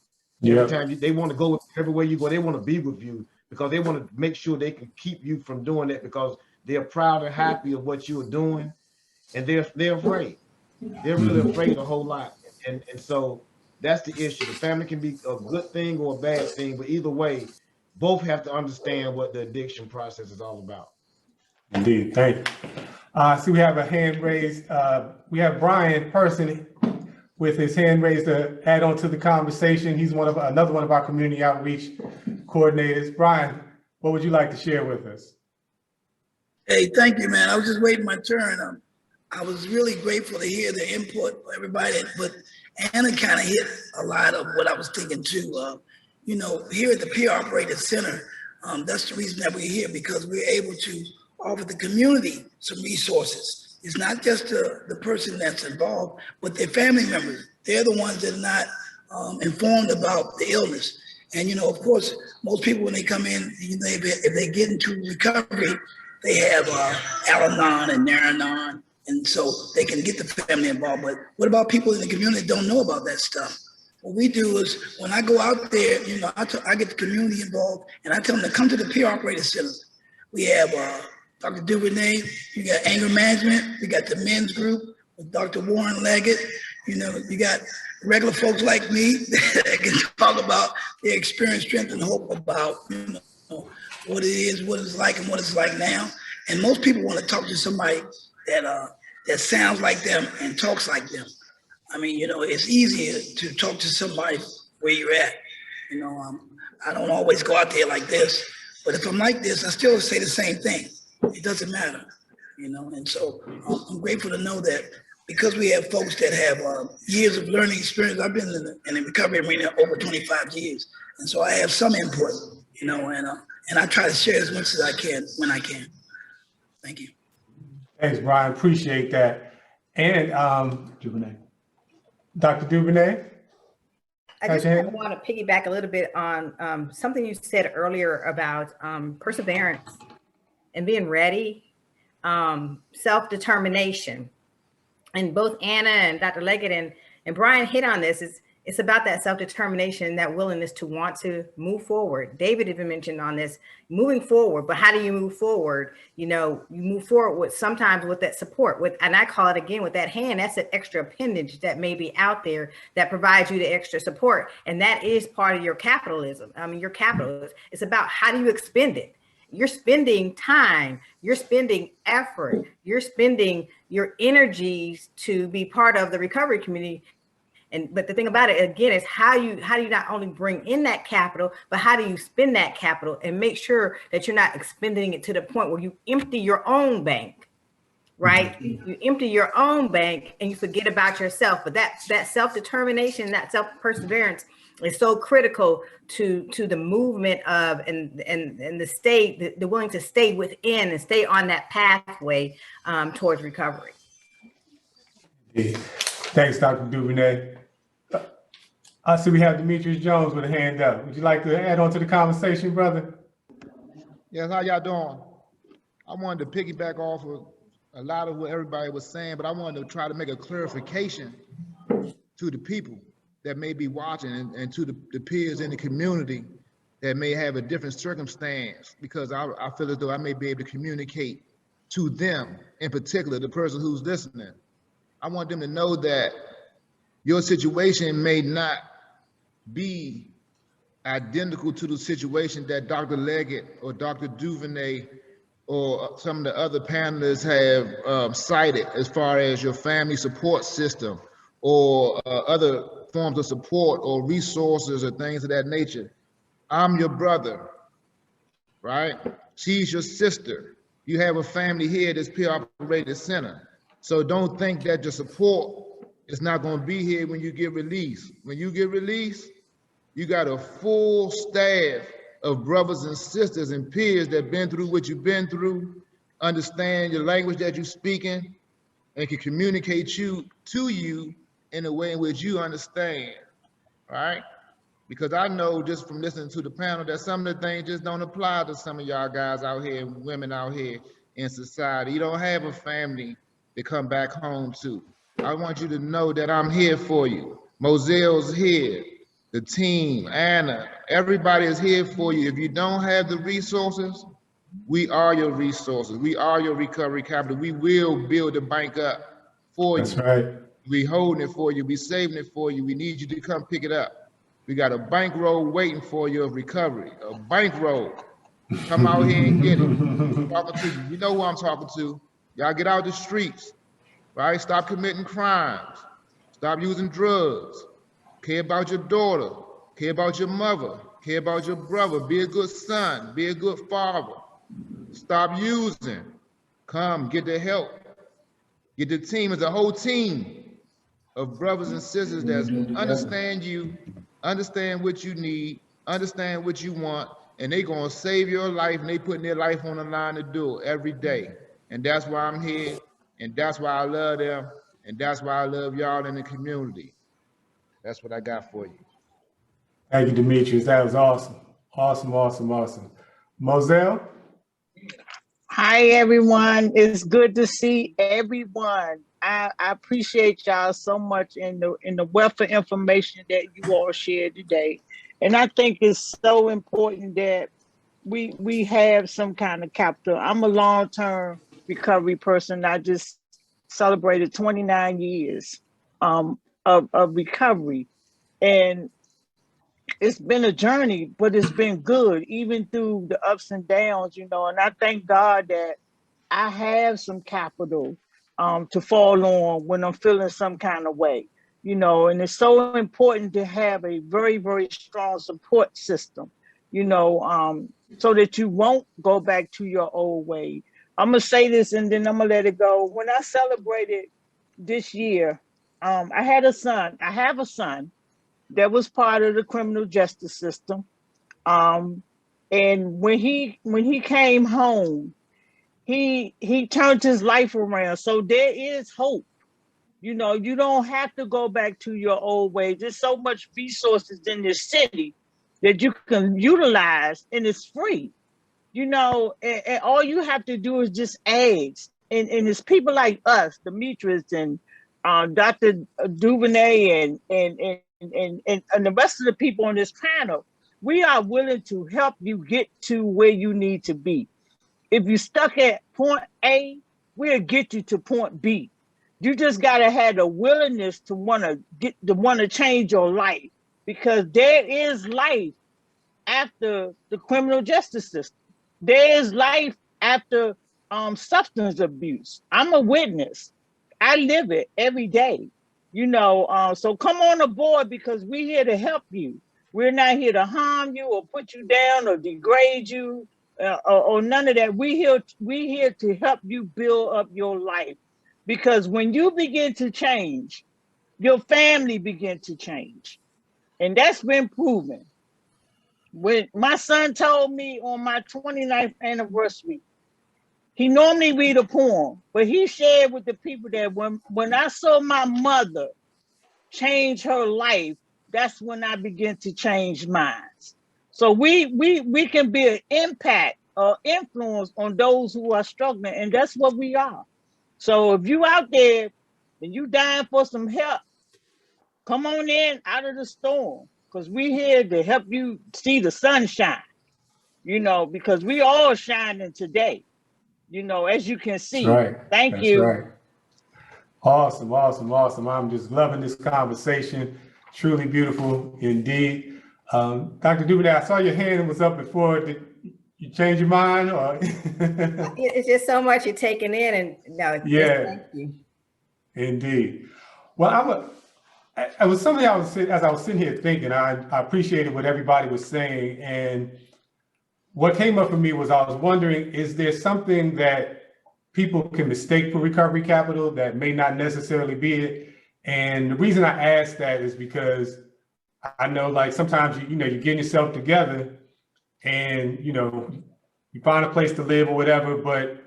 Yeah. Every time they want to go everywhere you go, they want to be with you because they want to make sure they can keep you from doing that because they're proud and happy of what you're doing, and they're afraid. They're really afraid a whole lot, and so that's the issue. The family can be a good thing or a bad thing, but either way, both have to understand what the addiction process is all about. Indeed, thank you. See, we have a hand raised. We have Brian Person with his hand raised to add on to the conversation. He's another one of our community outreach coordinators. Brian, what would you like to share with us? Hey, thank you, man. I was just waiting my turn. I was really grateful to hear the input of everybody, but Anna kind of hit a lot of what I was thinking too. You know, here at the Peer Operated Center, that's the reason that we're here, because we're able to offer the community some resources. It's not just the person that's involved, but their family members. They're the ones that are not informed about the illness. And, you know, of course, most people, when they come in, you know, if they get into recovery, they have Al-Anon and Nar-Anon, and so they can get the family involved. But what about people in the community that don't know about that stuff? What we do is, when I go out there, you know, I get the community involved, and I tell them to come to the Peer Operated Center. We have Dr. Duverney, you got anger management, we got the men's group with Dr. Warren Leggett. You know, you got regular folks like me that can talk about their experience, strength, and hope about, you know, what it is, what it's like, and what it's like now. And most people want to talk to somebody that sounds like them and talks like them. I mean, you know, it's easier to talk to somebody where you're at. You know, I don't always go out there like this, but if I'm like this, I still say the same thing. It doesn't matter, you know. And so I'm grateful to know that because we have folks that have years of learning experience. I've been in the recovery arena over 25 years, and so I have some input, you know, and I try to share as much as I can when I can. Thank you. Thanks, Brian. Appreciate that. And Duvernay. Dr. Duvernay? I just want to piggyback a little bit on something you said earlier about perseverance and being ready, self-determination. And both Anna and Dr. Leggett and Brian hit on this. It's about that self-determination and that willingness to want to move forward. David even mentioned on this, moving forward, but how do you move forward? You know, you move forward with sometimes with that support, and I call it again with that hand, that's an extra appendage that may be out there that provides you the extra support. And that is part of your capitalism. I mean, your capitalism. It's about how do you expend it? You're spending time, you're spending effort, you're spending your energies to be part of the recovery community. But the thing about it, again, is how you not only bring in that capital, but how do you spend that capital and make sure that you're not expending it to the point where you empty your own bank, right? Mm-hmm. You empty your own bank and you forget about yourself. But that self-determination, that self-perseverance is so critical to the movement of and the willing to stay within and stay on that pathway towards recovery. Yeah. Thanks, Dr. Duvernay. I see we have Demetrius Jones with a hand up. Would you like to add on to the conversation, brother? Yes, how y'all doing? I wanted to piggyback off of a lot of what everybody was saying, but I wanted to try to make a clarification to the people that may be watching and to the peers in the community that may have a different circumstance, because I feel as though I may be able to communicate to them, in particular, the person who's listening. I want them to know that your situation may not be identical to the situation that Dr. Leggett or Dr. Duvernay or some of the other panelists have cited as far as your family support system or other forms of support or resources or things of that nature. I'm your brother, right? She's your sister. You have a family here at this Peer Operated Center. So don't think that your support is not going to be here when you get released. When you get released, you got a full staff of brothers and sisters and peers that been through what you've been through, understand your language that you're speaking, and can communicate to you in a way in which you understand, right? Because I know just from listening to the panel that some of the things just don't apply to some of y'all guys out here and women out here in society. You don't have a family to come back home to. I want you to know that I'm here for you. Mozelle's here. the team, Anna, everybody is here for you. If you don't have the resources, we are your resources. We are your recovery capital. We will build the bank up for you. That's right. We holding it for you. We saving it for you. We need you to come pick it up. We got a bankroll waiting for you of recovery. A bankroll. Come out here and get it. I'm talking to you. You know who I'm talking to. Y'all get out the streets, right? Stop committing crimes. Stop using drugs. Care about your daughter. Care about your mother. Care about your brother. Be a good son. Be a good father. Stop using. Come get the help. Get the team. It's a whole team of brothers and sisters that understand you, understand what you need, understand what you want, and they gonna save your life, and they putting their life on the line to do it every day. And that's why I'm here, and that's why I love them, and that's why I love y'all in the community. That's what I got for you. Thank you, Demetrius. That was awesome. Awesome, awesome, awesome. Moselle? Hi, everyone. It's good to see everyone. I appreciate y'all so much in the wealth of information that you all shared today. And I think it's so important that we have some kind of capital. I'm a long-term recovery person. I just celebrated 29 years of recovery. And it's been a journey, but it's been good, even through the ups and downs, you know, and I thank God that I have some capital to fall on when I'm feeling some kind of way, you know, and it's so important to have a very, very strong support system, you know, so that you won't go back to your old way. I'm gonna say this and then I'm gonna let it go. When I celebrated this year, I have a son that was part of the criminal justice system. And when he came home, he turned his life around. So there is hope. You know, you don't have to go back to your old ways. There's so much resources in this city that you can utilize, and it's free. You know, and all you have to do is just ask. And it's people like us, Demetrius and Dr. Duverney and the rest of the people on this panel, we are willing to help you get to where you need to be. If you're stuck at point A, we'll get you to point B. You just gotta have the willingness to want to change your life, because there is life after the criminal justice system. There is life after substance abuse. I'm a witness. I live it every day. You know, so come on aboard, because we're here to help you. We're not here to harm you or put you down or degrade you or none of that. We're here to help you build up your life, because when you begin to change, your family begin to change. And that's been proven. When my son told me on my 29th anniversary, he normally read a poem, but he shared with the people that when I saw my mother change her life, that's when I began to change mine. So we can be an impact or influence on those who are struggling, and that's what we are. So if you out there and you dying for some help, come on in out of the storm, because we're here to help you see the sunshine, you know, because we all shining today. You know, as you can see. That's right. Thank That's you. Right. Awesome, awesome, awesome. I'm just loving this conversation. Truly beautiful indeed. Dr. Duverney, I saw your hand was up before. Did you change your mind? Or? It's just so much you're taking in, and no, yeah, thank you. Indeed. Well, it was something as I was sitting here thinking, I appreciated what everybody was saying, and what came up for me was I was wondering, is there something that people can mistake for recovery capital that may not necessarily be it? And the reason I ask that is because I know, like, sometimes you're getting yourself together and, you find a place to live or whatever, but,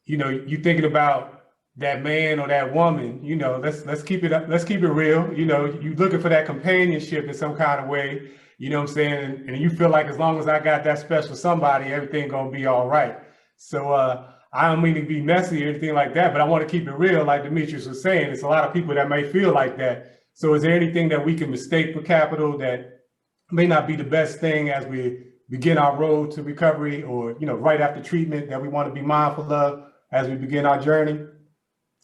you're thinking about that man or that woman, let's keep it real. You're looking for that companionship in some kind of way. You know what I'm saying? And you feel like as long as I got that special somebody, everything gonna be all right. So I don't mean to be messy or anything like that, but I want to keep it real. Like Demetrius was saying, it's a lot of people that may feel like that. So is there anything that we can mistake for capital that may not be the best thing as we begin our road to recovery, or, you know, right after treatment that we want to be mindful of as we begin our journey?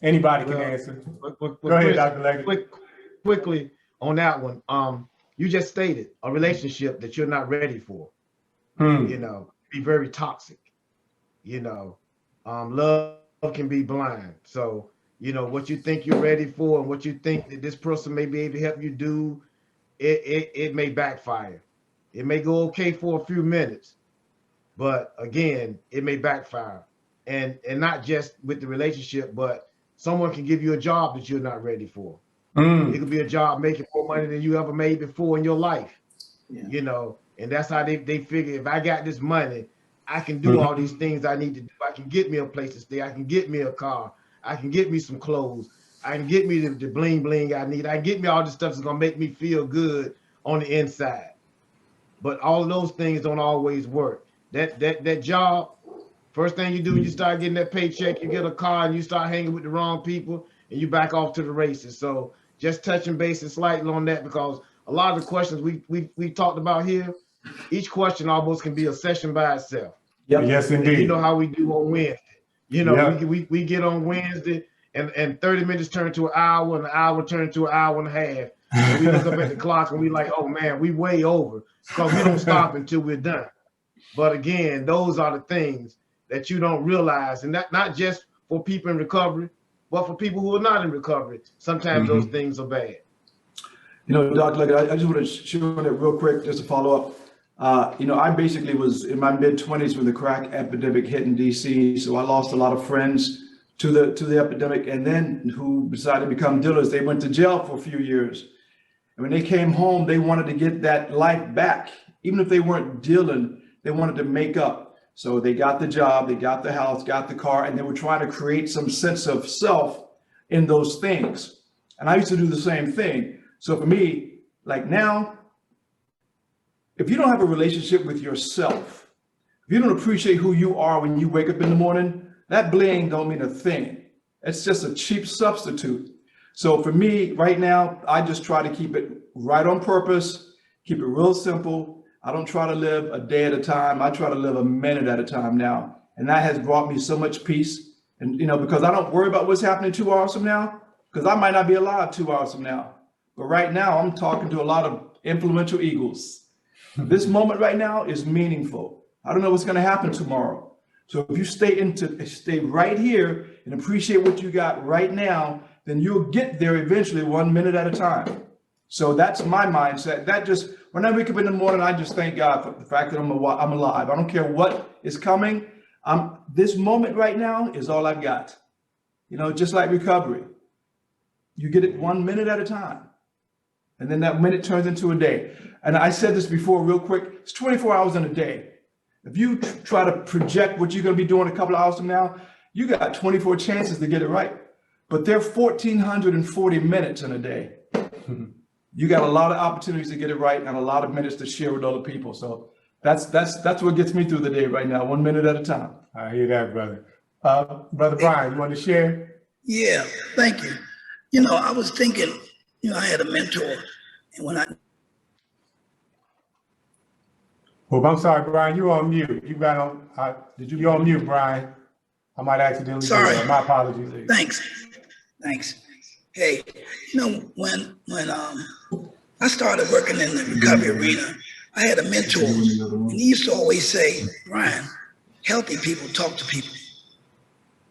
Anybody can answer. Go ahead, Dr. Leggett. Quickly on that one. You just stated a relationship that you're not ready for. You know, be very toxic. You know, love can be blind. So, you know, what you think you're ready for and what you think that this person may be able to help you do, it may backfire. It may go okay for a few minutes, but again, it may backfire. And not just with the relationship, but someone can give you a job that you're not ready for. It could be a job making more money than you ever made before in your life. You know, and that's how they figure, if I got this money, I can do all these things I need to do. I can get me a place to stay. I can get me a car. I can get me some clothes. I can get me the bling bling I need. I can get me all this stuff that's gonna make me feel good on the inside. But all of those things don't always work. That job, first thing you do when you start getting that paycheck, you get a car and you start hanging with the wrong people and you back off to the races. So just touching bases slightly on that, because a lot of the questions we talked about here, each question almost can be a session by itself. Yes, indeed. You know how we do on Wednesday. You know, we get on Wednesday and 30 minutes turn to an hour and an hour turn to an hour and a half. And we look up at the clock and we like, oh man, we way over, because we don't stop until we're done. But again, those are the things that you don't realize, and that not just for people in recovery, but for people who are not in recovery. Sometimes those things are bad. You know, Dr. Leggett, I just want to share that real quick, just to follow up. You know, I basically was in my mid-20s when the crack epidemic hit in DC. So I lost a lot of friends to the epidemic, and then who decided to become dealers. They went to jail for a few years. And when they came home, they wanted to get that life back. Even if they weren't dealing, they wanted to make up. So they got the job, they got the house, got the car, and they were trying to create some sense of self in those things. And I used to do the same thing. So for me, like now, if you don't have a relationship with yourself, if you don't appreciate who you are when you wake up in the morning, that bling don't mean a thing. It's just a cheap substitute. So for me right now, I just try to keep it right on purpose, keep it real simple. I don't try to live a day at a time. I try to live a minute at a time now. And that has brought me so much peace. And, you know, because I don't worry about what's happening 2 hours from now, because I might not be alive 2 hours from now. But right now, I'm talking to a lot of influential eagles. This moment right now is meaningful. I don't know what's going to happen tomorrow. So if you stay right here and appreciate what you got right now, then you'll get there eventually 1 minute at a time. So that's my mindset. That just, when I wake up in the morning, I just thank God for the fact that I'm alive. I don't care what is coming. This moment right now is all I've got. You know, just like recovery. You get it 1 minute at a time. And then that minute turns into a day. And I said this before real quick, it's 24 hours in a day. If you try to project what you're going to be doing a couple of hours from now, you got 24 chances to get it right. But there are 1,440 minutes in a day. You got a lot of opportunities to get it right and a lot of minutes to share with other people. So that's what gets me through the day right now, 1 minute at a time. I hear that, brother. Brother Brian, you want to share? Yeah, thank you. You know, I was thinking, you know, I had a mentor, and when Oh, I'm sorry, Brian, you're on mute. You got on, you're on mute, Brian. I might accidentally. Sorry. My apologies. Thanks. Hey, you know, when I started working in the recovery arena, I had a mentor, and he used to always say, Brian, healthy people talk to people.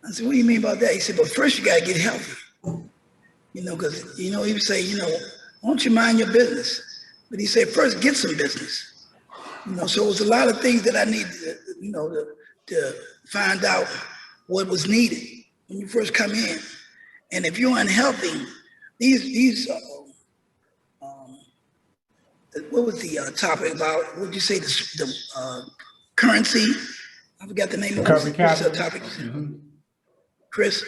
I said, what do you mean about that? He said, but first you got to get healthy. You know, because, you know, he would say, you know, why don't you mind your business? But he said, first get some business. You know, so it was a lot of things that I needed, you know, to find out what was needed when you first come in. And if you're unhealthy, these what was the topic about? What did you say, the currency? I forgot the name of recovery it. capital. What's the topic? Chris?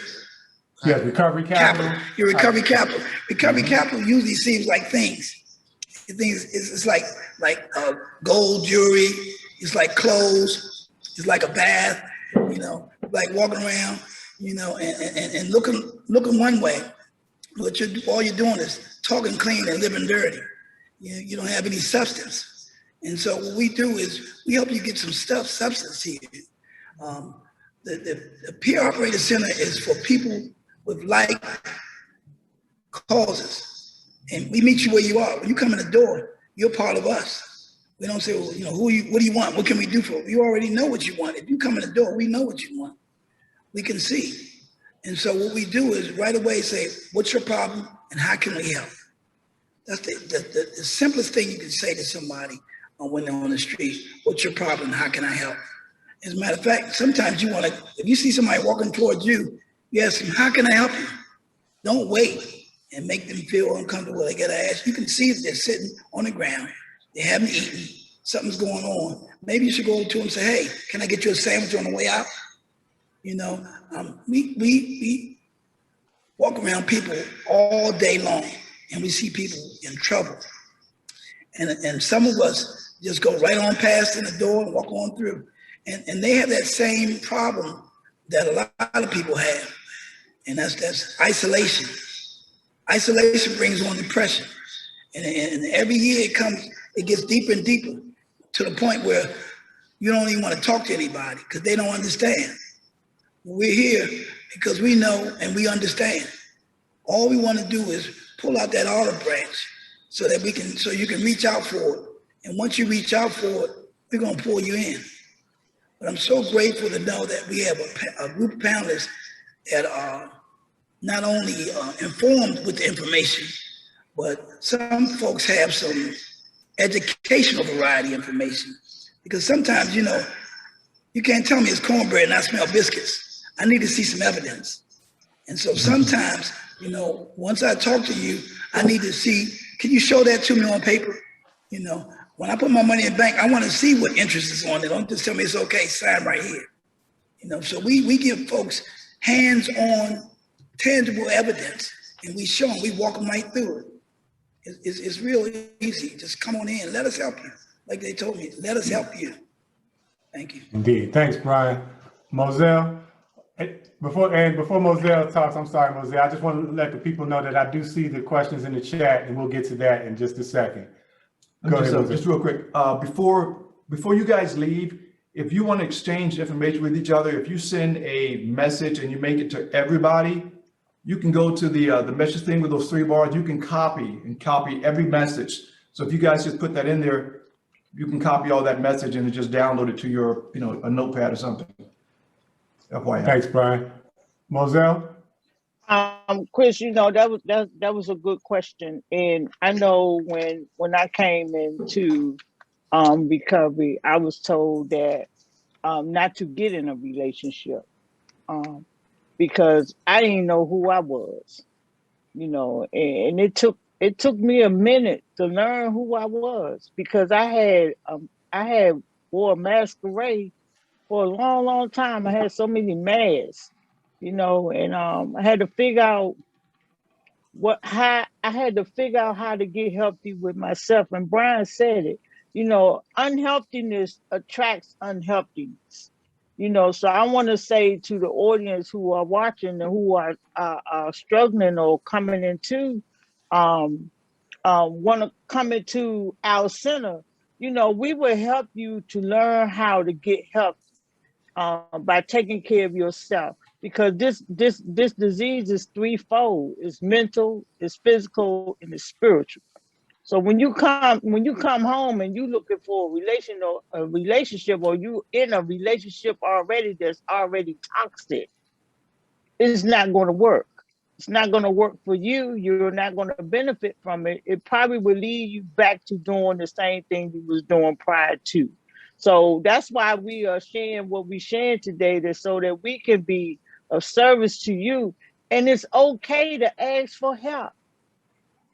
Yeah, recovery capital. Your recovery capital. Recovery capital usually seems like things. It's like gold jewelry. It's like clothes. It's like a bath. You know, like walking around. You know, and looking one way, but all you're doing is talking clean and living dirty. You don't have any substance. And so what we do is we help you get some substance here. The Peer Operator Center is for people with like causes. And we meet you where you are. When you come in the door, you're part of us. We don't say, well, you know, what do you want? What can we do for you? You already know what you want. If you come in the door, we know what you want. We can see. And so what we do is right away say, what's your problem and how can we help? That's the simplest thing you can say to somebody when they're on the street. What's your problem? How can I help? As a matter of fact, sometimes you want to, if you see somebody walking towards you, you ask them, how can I help you? Don't wait and make them feel uncomfortable. They got to ask. You can see if they're sitting on the ground, they haven't eaten, something's going on. Maybe you should go to them and say, hey, can I get you a sandwich on the way out? You know, we walk around people all day long and we see people in trouble. And some of us just go right on past in the door and walk on through. And they have that same problem that a lot of people have. And that's isolation. Isolation brings on depression. And every year it gets deeper and deeper to the point where you don't even want to talk to anybody because they don't understand. We're here because we know and we understand. All we want to do is pull out that olive branch so you can reach out for it. And once you reach out for it, we're going to pull you in. But I'm so grateful to know that we have a group of panelists that are not only informed with the information, but some folks have some educational variety information. Because sometimes, you know, you can't tell me it's cornbread and I smell biscuits. I need to see some evidence. And so sometimes, you know, once I talk to you, I need to see, can you show that to me on paper? You know, when I put my money in the bank, I want to see what interest is on it. Don't just tell me it's okay, sign right here. You know, so we give folks hands-on, tangible evidence, and we show them, we walk them right through it. It's real easy. Just come on in, let us help you. Like they told me, let us help you. Thank you. Indeed. Thanks, Brian. Moselle, before Moselle talks, I'm sorry, Moselle, I just want to let the people know that I do see the questions in the chat, and we'll get to that in just a second. Go ahead, just real quick, before you guys leave, if you want to exchange information with each other, if you send a message and you make it to everybody, you can go to the message thing with those 3 bars. You can copy every message. So if you guys just put that in there, you can copy all that message and just download it to your, you know, a notepad or something. FYI. Thanks, Brian. Moselle? Chris, you know, that was a good question. And I know when I came into recovery, I was told that not to get in a relationship because I didn't know who I was, you know, and it took me a minute to learn who I was because I had wore a masquerade for a long time. I had so many masks, you know, and I had to figure out how to get healthy with myself. And Brian said it, you know, unhealthiness attracts unhealthiness. You know, so I want to say to the audience who are watching and who are struggling or coming into want to come into our center, you know, we will help you to learn how to get help by taking care of yourself. Because this disease is threefold: it's mental, it's physical, and it's spiritual. So when you come home and you looking for a relationship, or you in a relationship already that's already toxic, it's not going to work. It's not going to work for you. You're not going to benefit from it. It probably will lead you back to doing the same thing you was doing prior to. So that's why we are sharing what we sharing today, so that we can be of service to you. And it's okay to ask for help.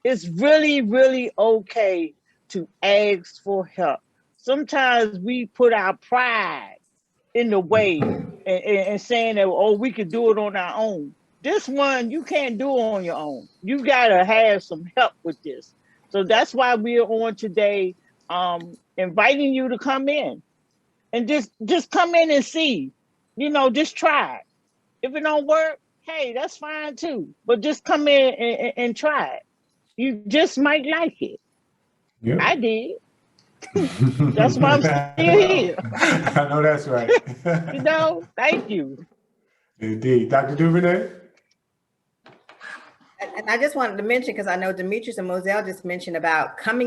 It's really, really okay to ask for help. Sometimes we put our pride in the way and saying that, oh, we could do it on our own. This one, you can't do on your own. You got to have some help with this. So that's why we're on today, inviting you to come in and just come in and see, you know, just try it. If it don't work, hey, that's fine too. But just come in and try it. You just might like it. Yeah. I did. That's why I'm still here. I know that's right. Thank you. Indeed. Dr. Duvernay? And I just wanted to mention, because I know Demetrius and Moselle just mentioned about come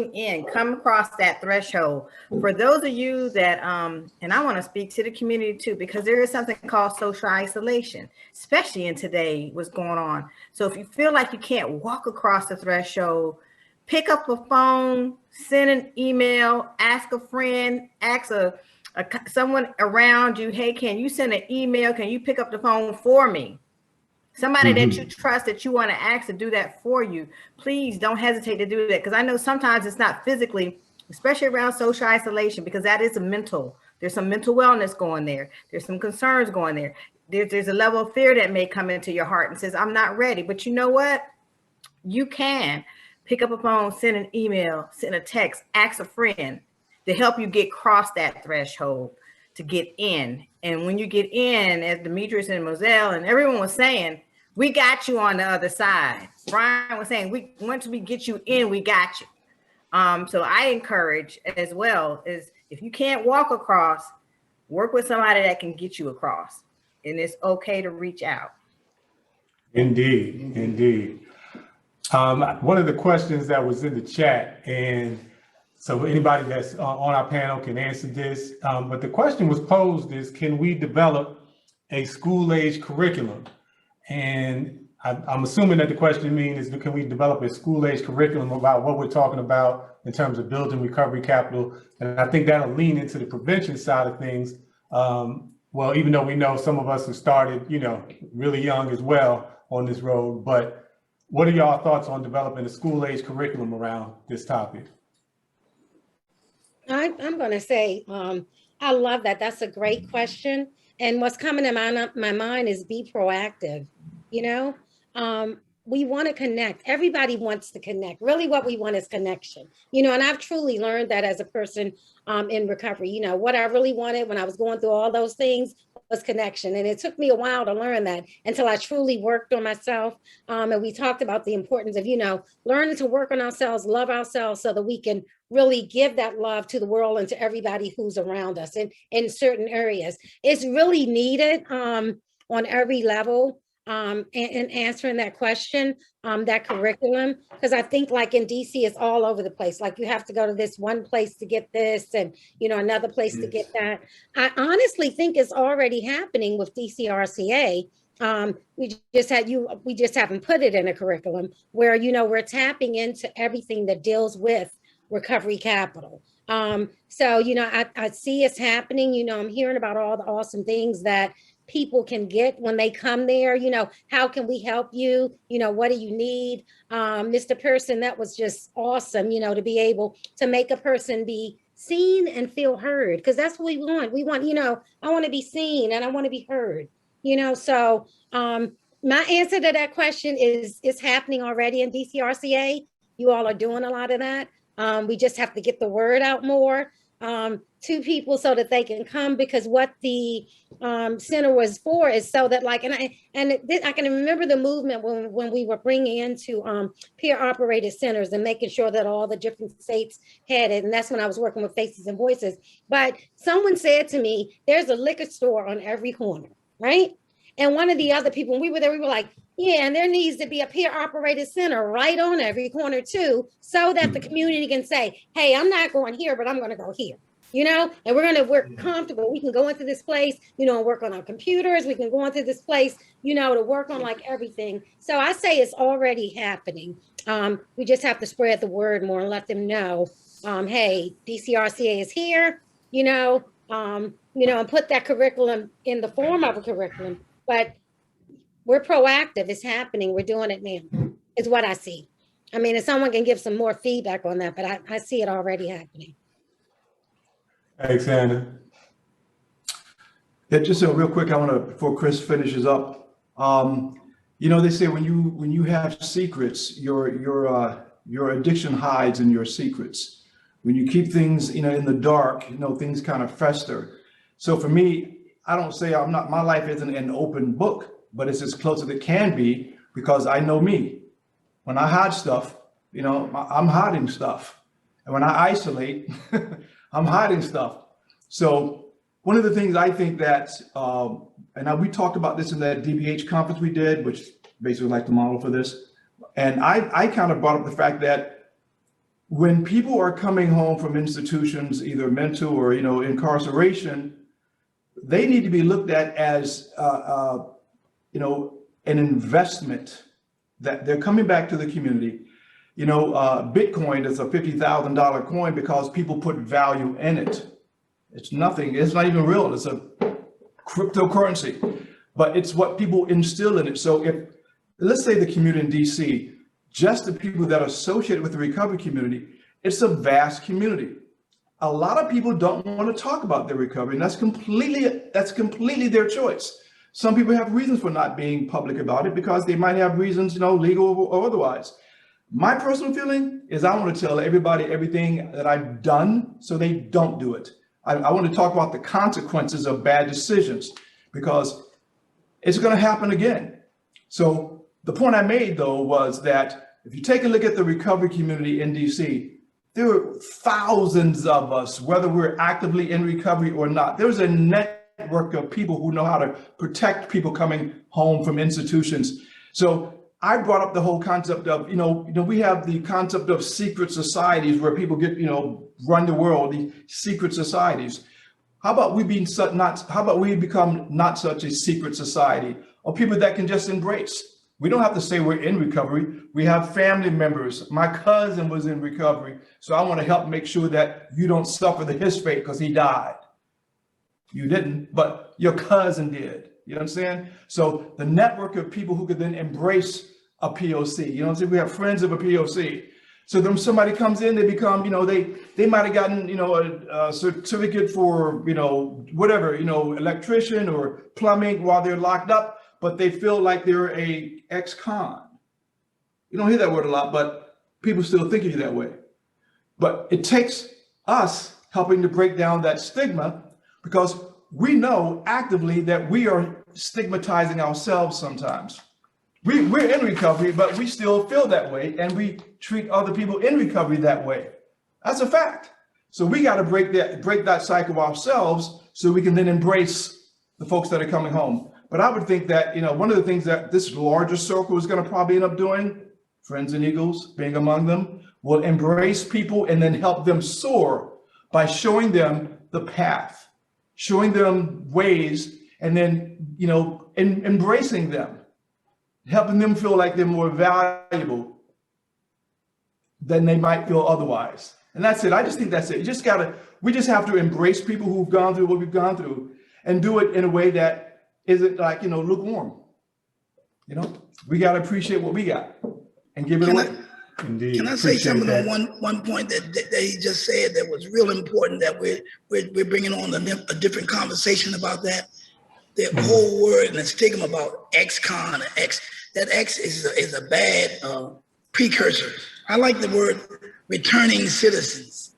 across that threshold. For those of you that, and I want to speak to the community too, because there is something called social isolation, especially in today, what's going on. So if you feel like you can't walk across the threshold, pick up a phone, send an email, ask a friend, ask someone around you, hey, can you send an email? Can you pick up the phone for me? Somebody that you trust, that you want to ask to do that for you. Please don't hesitate to do that, because I know sometimes it's not physically, especially around social isolation, because that is there's some mental wellness going there. There's some concerns going there. There's a level of fear that may come into your heart and says, I'm not ready. But you know what? You can pick up a phone, send an email, send a text, ask a friend to help you get across that threshold to get in. And when you get in, as Demetrius and Moselle and everyone was saying, we got you on the other side. Brian was saying, once we get you in, we got you. So I encourage as well, is if you can't walk across, work with somebody that can get you across. And it's okay to reach out. Indeed, indeed. One of the questions that was in the chat, and so anybody that's on our panel can answer this, but the question was posed is, can we develop a school-age curriculum? And I'm assuming that the question means is, can we develop a school-age curriculum about what we're talking about in terms of building recovery capital? And I think that'll lean into the prevention side of things. Well, even though we know some of us have started, really young as well on this road, but what are y'all thoughts on developing a school-age curriculum around this topic? I'm going to say, I love that. That's a great question. And what's coming to my mind is be proactive. We want to connect. Everybody wants to connect. Really what we want is connection, and I've truly learned that as a person in recovery. What I really wanted when I was going through all those things was connection. And it took me a while to learn that until I truly worked on myself. And we talked about the importance of, learning to work on ourselves, love ourselves so that we can really give that love to the world and to everybody who's around us in certain areas. It's really needed on every level. And answering that question, that curriculum, because I think like in DC, it's all over the place. Like you have to go to this one place to get this and, another place to get that. I honestly think it's already happening with DCRCA. We just haven't put it in a curriculum where, we're tapping into everything that deals with recovery capital. So, I see it's happening, I'm hearing about all the awesome things that people can get when they come there. How can we help you? What do you need? Mr. Person, that was just awesome, to be able to make a person be seen and feel heard, because that's what we want. We want, I want to be seen and I want to be heard, so my answer to that question is it's happening already in DCRCA. You all are doing a lot of that. We just have to get the word out more to people so that they can come, because what the center was for is so that I can remember the movement when we were bringing into peer operated centers and making sure that all the different states had it. And that's when I was working with Faces and Voices. But someone said to me, there's a liquor store on every corner, right? And one of the other people, when we were there, we were like, yeah, and there needs to be a peer operated center right on every corner too, so that the community can say, hey, I'm not going here, but I'm going to go here, and we're going to work comfortable. We can go into this place, and work on our computers. We can go into this place, to work on everything. So I say it's already happening. We just have to spread the word more and let them know, hey, DCRCA is here, and put that curriculum in the form of a curriculum. But we're proactive. It's happening. We're doing it now, is what I see. I mean, if someone can give some more feedback on that, but I see it already happening. Thanks, Anna. Yeah, just real quick, I want to, before Chris finishes up, they say when you have secrets, your addiction hides in your secrets. When you keep things, in the dark, things kind of fester. So for me, I don't say my life isn't an open book, but it's as close as it can be, because I know me. When I hide stuff, I'm hiding stuff. And when I isolate, I'm hiding stuff. So one of the things I think that, we talked about this in that DBH conference we did, which basically like the model for this. And I kind of brought up the fact that when people are coming home from institutions, either mental or, incarceration, they need to be looked at as, an investment, that they're coming back to the community. Bitcoin is a $50,000 coin because people put value in it. It's nothing, it's not even real, it's a cryptocurrency, but it's what people instill in it. So if, let's say the community in DC, just the people that are associated with the recovery community, it's a vast community. A lot of people don't want to talk about their recovery, and that's completely their choice. Some people have reasons for not being public about it because they might have reasons, legal or otherwise. My personal feeling is I want to tell everybody everything that I've done so they don't do it. I want to talk about the consequences of bad decisions because it's going to happen again. So the point I made, though, was that if you take a look at the recovery community in DC, there are thousands of us, whether we're actively in recovery or not. There's a network of people who know how to protect people coming home from institutions. So I brought up the whole concept of, we have the concept of secret societies where people get, run the world, these secret societies. How about we become not such a secret society of people that can just embrace? We don't have to say we're in recovery. We have family members. My cousin was in recovery. So I want to help make sure that you don't suffer his fate because he died. You didn't, but your cousin did. You know what I'm saying? So the network of people who could then embrace a POC, you know what I'm saying? We have friends of a POC. So then somebody comes in, they become, they might have gotten, a certificate for, whatever, electrician or plumbing while they're locked up, but they feel like they're a ex-con. You don't hear that word a lot, but people still think of you that way. But it takes us helping to break down that stigma because we know actively that we are stigmatizing ourselves sometimes. We're in recovery, but we still feel that way, and we treat other people in recovery that way. That's a fact. So we got to break that cycle ourselves so we can then embrace the folks that are coming home. But I would think that, one of the things that this larger circle is going to probably end up doing, Friends and Eagles being among them, will embrace people and then help them soar by showing them the path, showing them ways, and then, embracing them, helping them feel like they're more valuable than they might feel otherwise. And that's it. I just think that's it. We just have to embrace people who've gone through what we've gone through and do it in a way that isn't like, lukewarm. We got to appreciate what we got and give it away. Indeed. Can I say something on one point that he just said that was real important, that we're bringing on a different conversation about that? The whole word and the stigma about ex-con, that X is a bad precursor. I like the word returning citizens.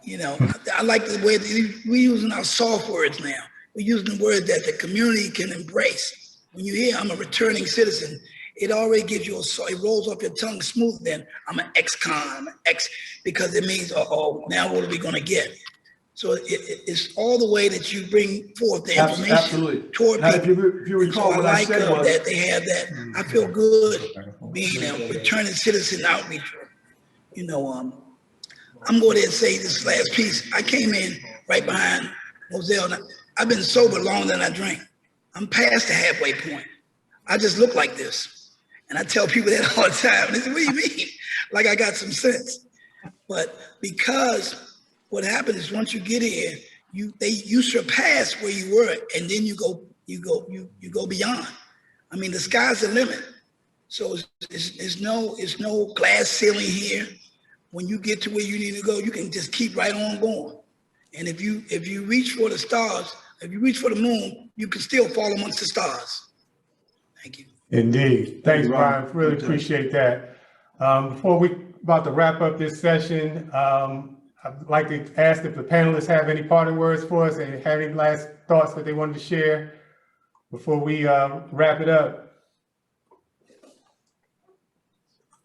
I like the way that we're using our soft words now. We're using the word that the community can embrace. When you hear I'm a returning citizen, it already gives you it rolls off your tongue smooth. Then I'm an ex-con, because it means, now what are we going to get? So it's all the way that you bring forth the information toward now, people. If you recall what I said was that they have that. I feel good being a returning citizen outreach. I'm going to say this last piece. I came in right behind Moselle. I've been sober longer than I drank. I'm past the halfway point. I just look like this. And I tell people that all the time. They say, what do you mean? Like I got some sense. But because what happens is once you get in, you surpass where you were, and then you go beyond. I mean, the sky's the limit. So it's no glass ceiling here. When you get to where you need to go, you can just keep right on going. And if you reach for the stars, if you reach for the moon, you can still fall amongst the stars. Thank you. Indeed. Thanks, Brian. Really appreciate that. Before we about to wrap up this session, I'd like to ask if the panelists have any parting words for us and have any last thoughts that they wanted to share before we wrap it up.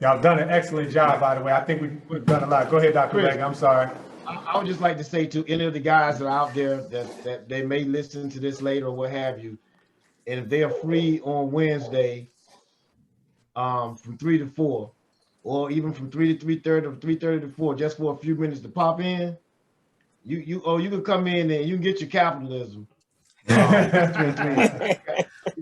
Y'all done an excellent job, by the way. I think we've done a lot. Go ahead, Dr. Chris. Leggett. I'm sorry. I would just like to say to any of the guys that are out there that they may listen to this later or what have you, and if they are free on Wednesday, from 3 to 4, or even from 3 to 3:30 or 3:30 to 4, just for a few minutes to pop in, you can come in and you can get your capitalism. We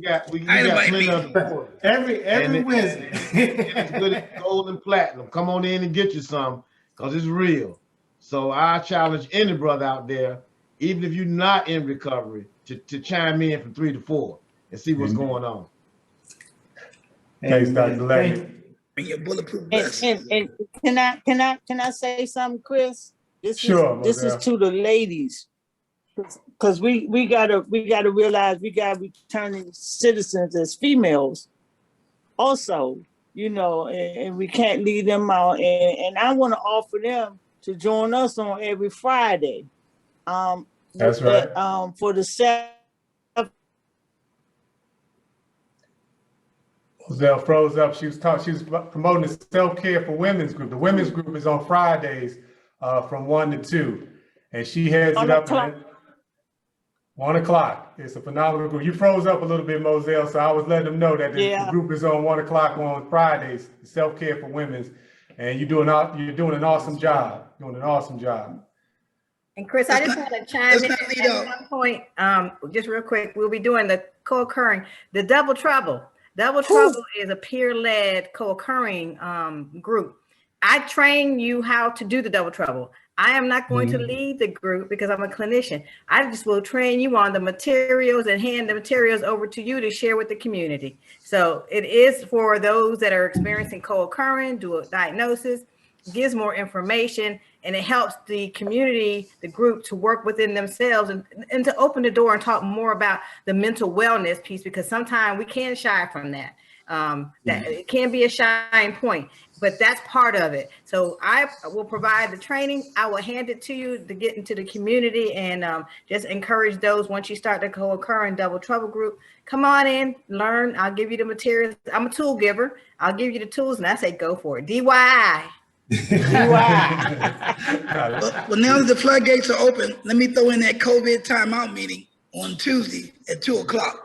got plenty of support. Every Wednesday. It's good as gold and platinum. Come on in and get you some, because it's real. So I challenge any brother out there, even if you're not in recovery, to chime in from 3 to 4 and see what's going on. Thanks, Dr. Leggett. Bring your bulletproof vest. And can I say something, Chris? This is to the ladies, because we gotta realize we got returning citizens as females, also, and we can't leave them out. And I want to offer them to join us on every Friday. That's right. For the Roselle froze up. She was promoting the self-care for women's group. The women's group is on Fridays from 1 to 2. And she heads it up at 1 o'clock. It's a phenomenal group. You froze up a little bit, Moselle, so I was letting them know that the group is on 1 o'clock on Fridays, self-care for women's. And you're doing an awesome job. And Chris, I just want to chime in at one point, just real quick. We'll be doing the co-occurring, the Double Trouble. Double Trouble is a peer-led co-occurring group. I train you how to do the Double Trouble. I am not going to lead the group because I'm a clinician. I just will train you on the materials and hand the materials over to you to share with the community. So it is for those that are experiencing co-occurring, do a diagnosis, gives more information, and it helps the community, the group, to work within themselves and to open the door and talk more about the mental wellness piece, because sometimes we can shy from that. That it can be a shying point, but that's part of it. So I will provide the training. I will hand it to you to get into the community, and just encourage those, once you start the co-occurring Double Trouble group, come on in, learn. I'll give you the materials. I'm a tool giver. I'll give you the tools, and I say go for it. DIY. Well, now that the floodgates are open, let me throw in that COVID timeout meeting on Tuesday at 2 o'clock.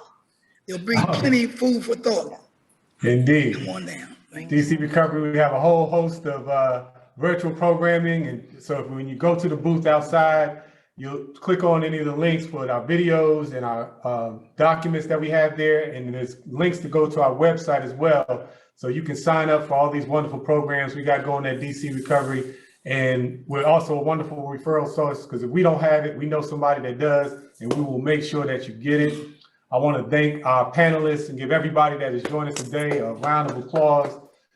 They'll bring plenty of food for thought. Indeed. Come on down. DC Recovery, we have a whole host of virtual programming. And so when you go to the booth outside, you'll click on any of the links for our videos and our documents that we have there. And there's links to go to our website as well. So you can sign up for all these wonderful programs we got going at DC Recovery. And we're also a wonderful referral source, because if we don't have it, we know somebody that does, and we will make sure that you get it. I want to thank our panelists and give everybody that is joining us today a round of applause.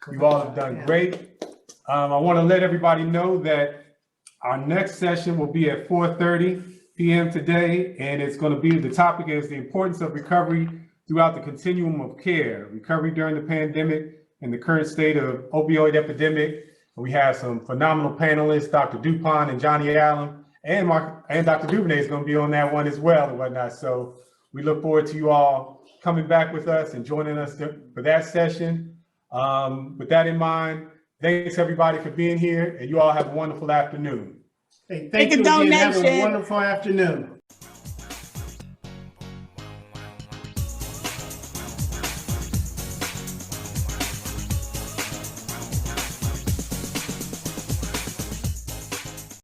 You all have done great. I want to let everybody know that our next session will be at 4:30 p.m. today, and it's going to be, the topic is the importance of recovery throughout the continuum of care, recovery during the pandemic and the current state of opioid epidemic. We have some phenomenal panelists, Dr. Dupont and Johnny Allen, and Dr. Duverney is going to be on that one as well and whatnot. So we look forward to you all coming back with us and joining us for that session. With that in mind, thanks everybody for being here, and you all have a wonderful afternoon. Hey, thank you again. Have a wonderful afternoon.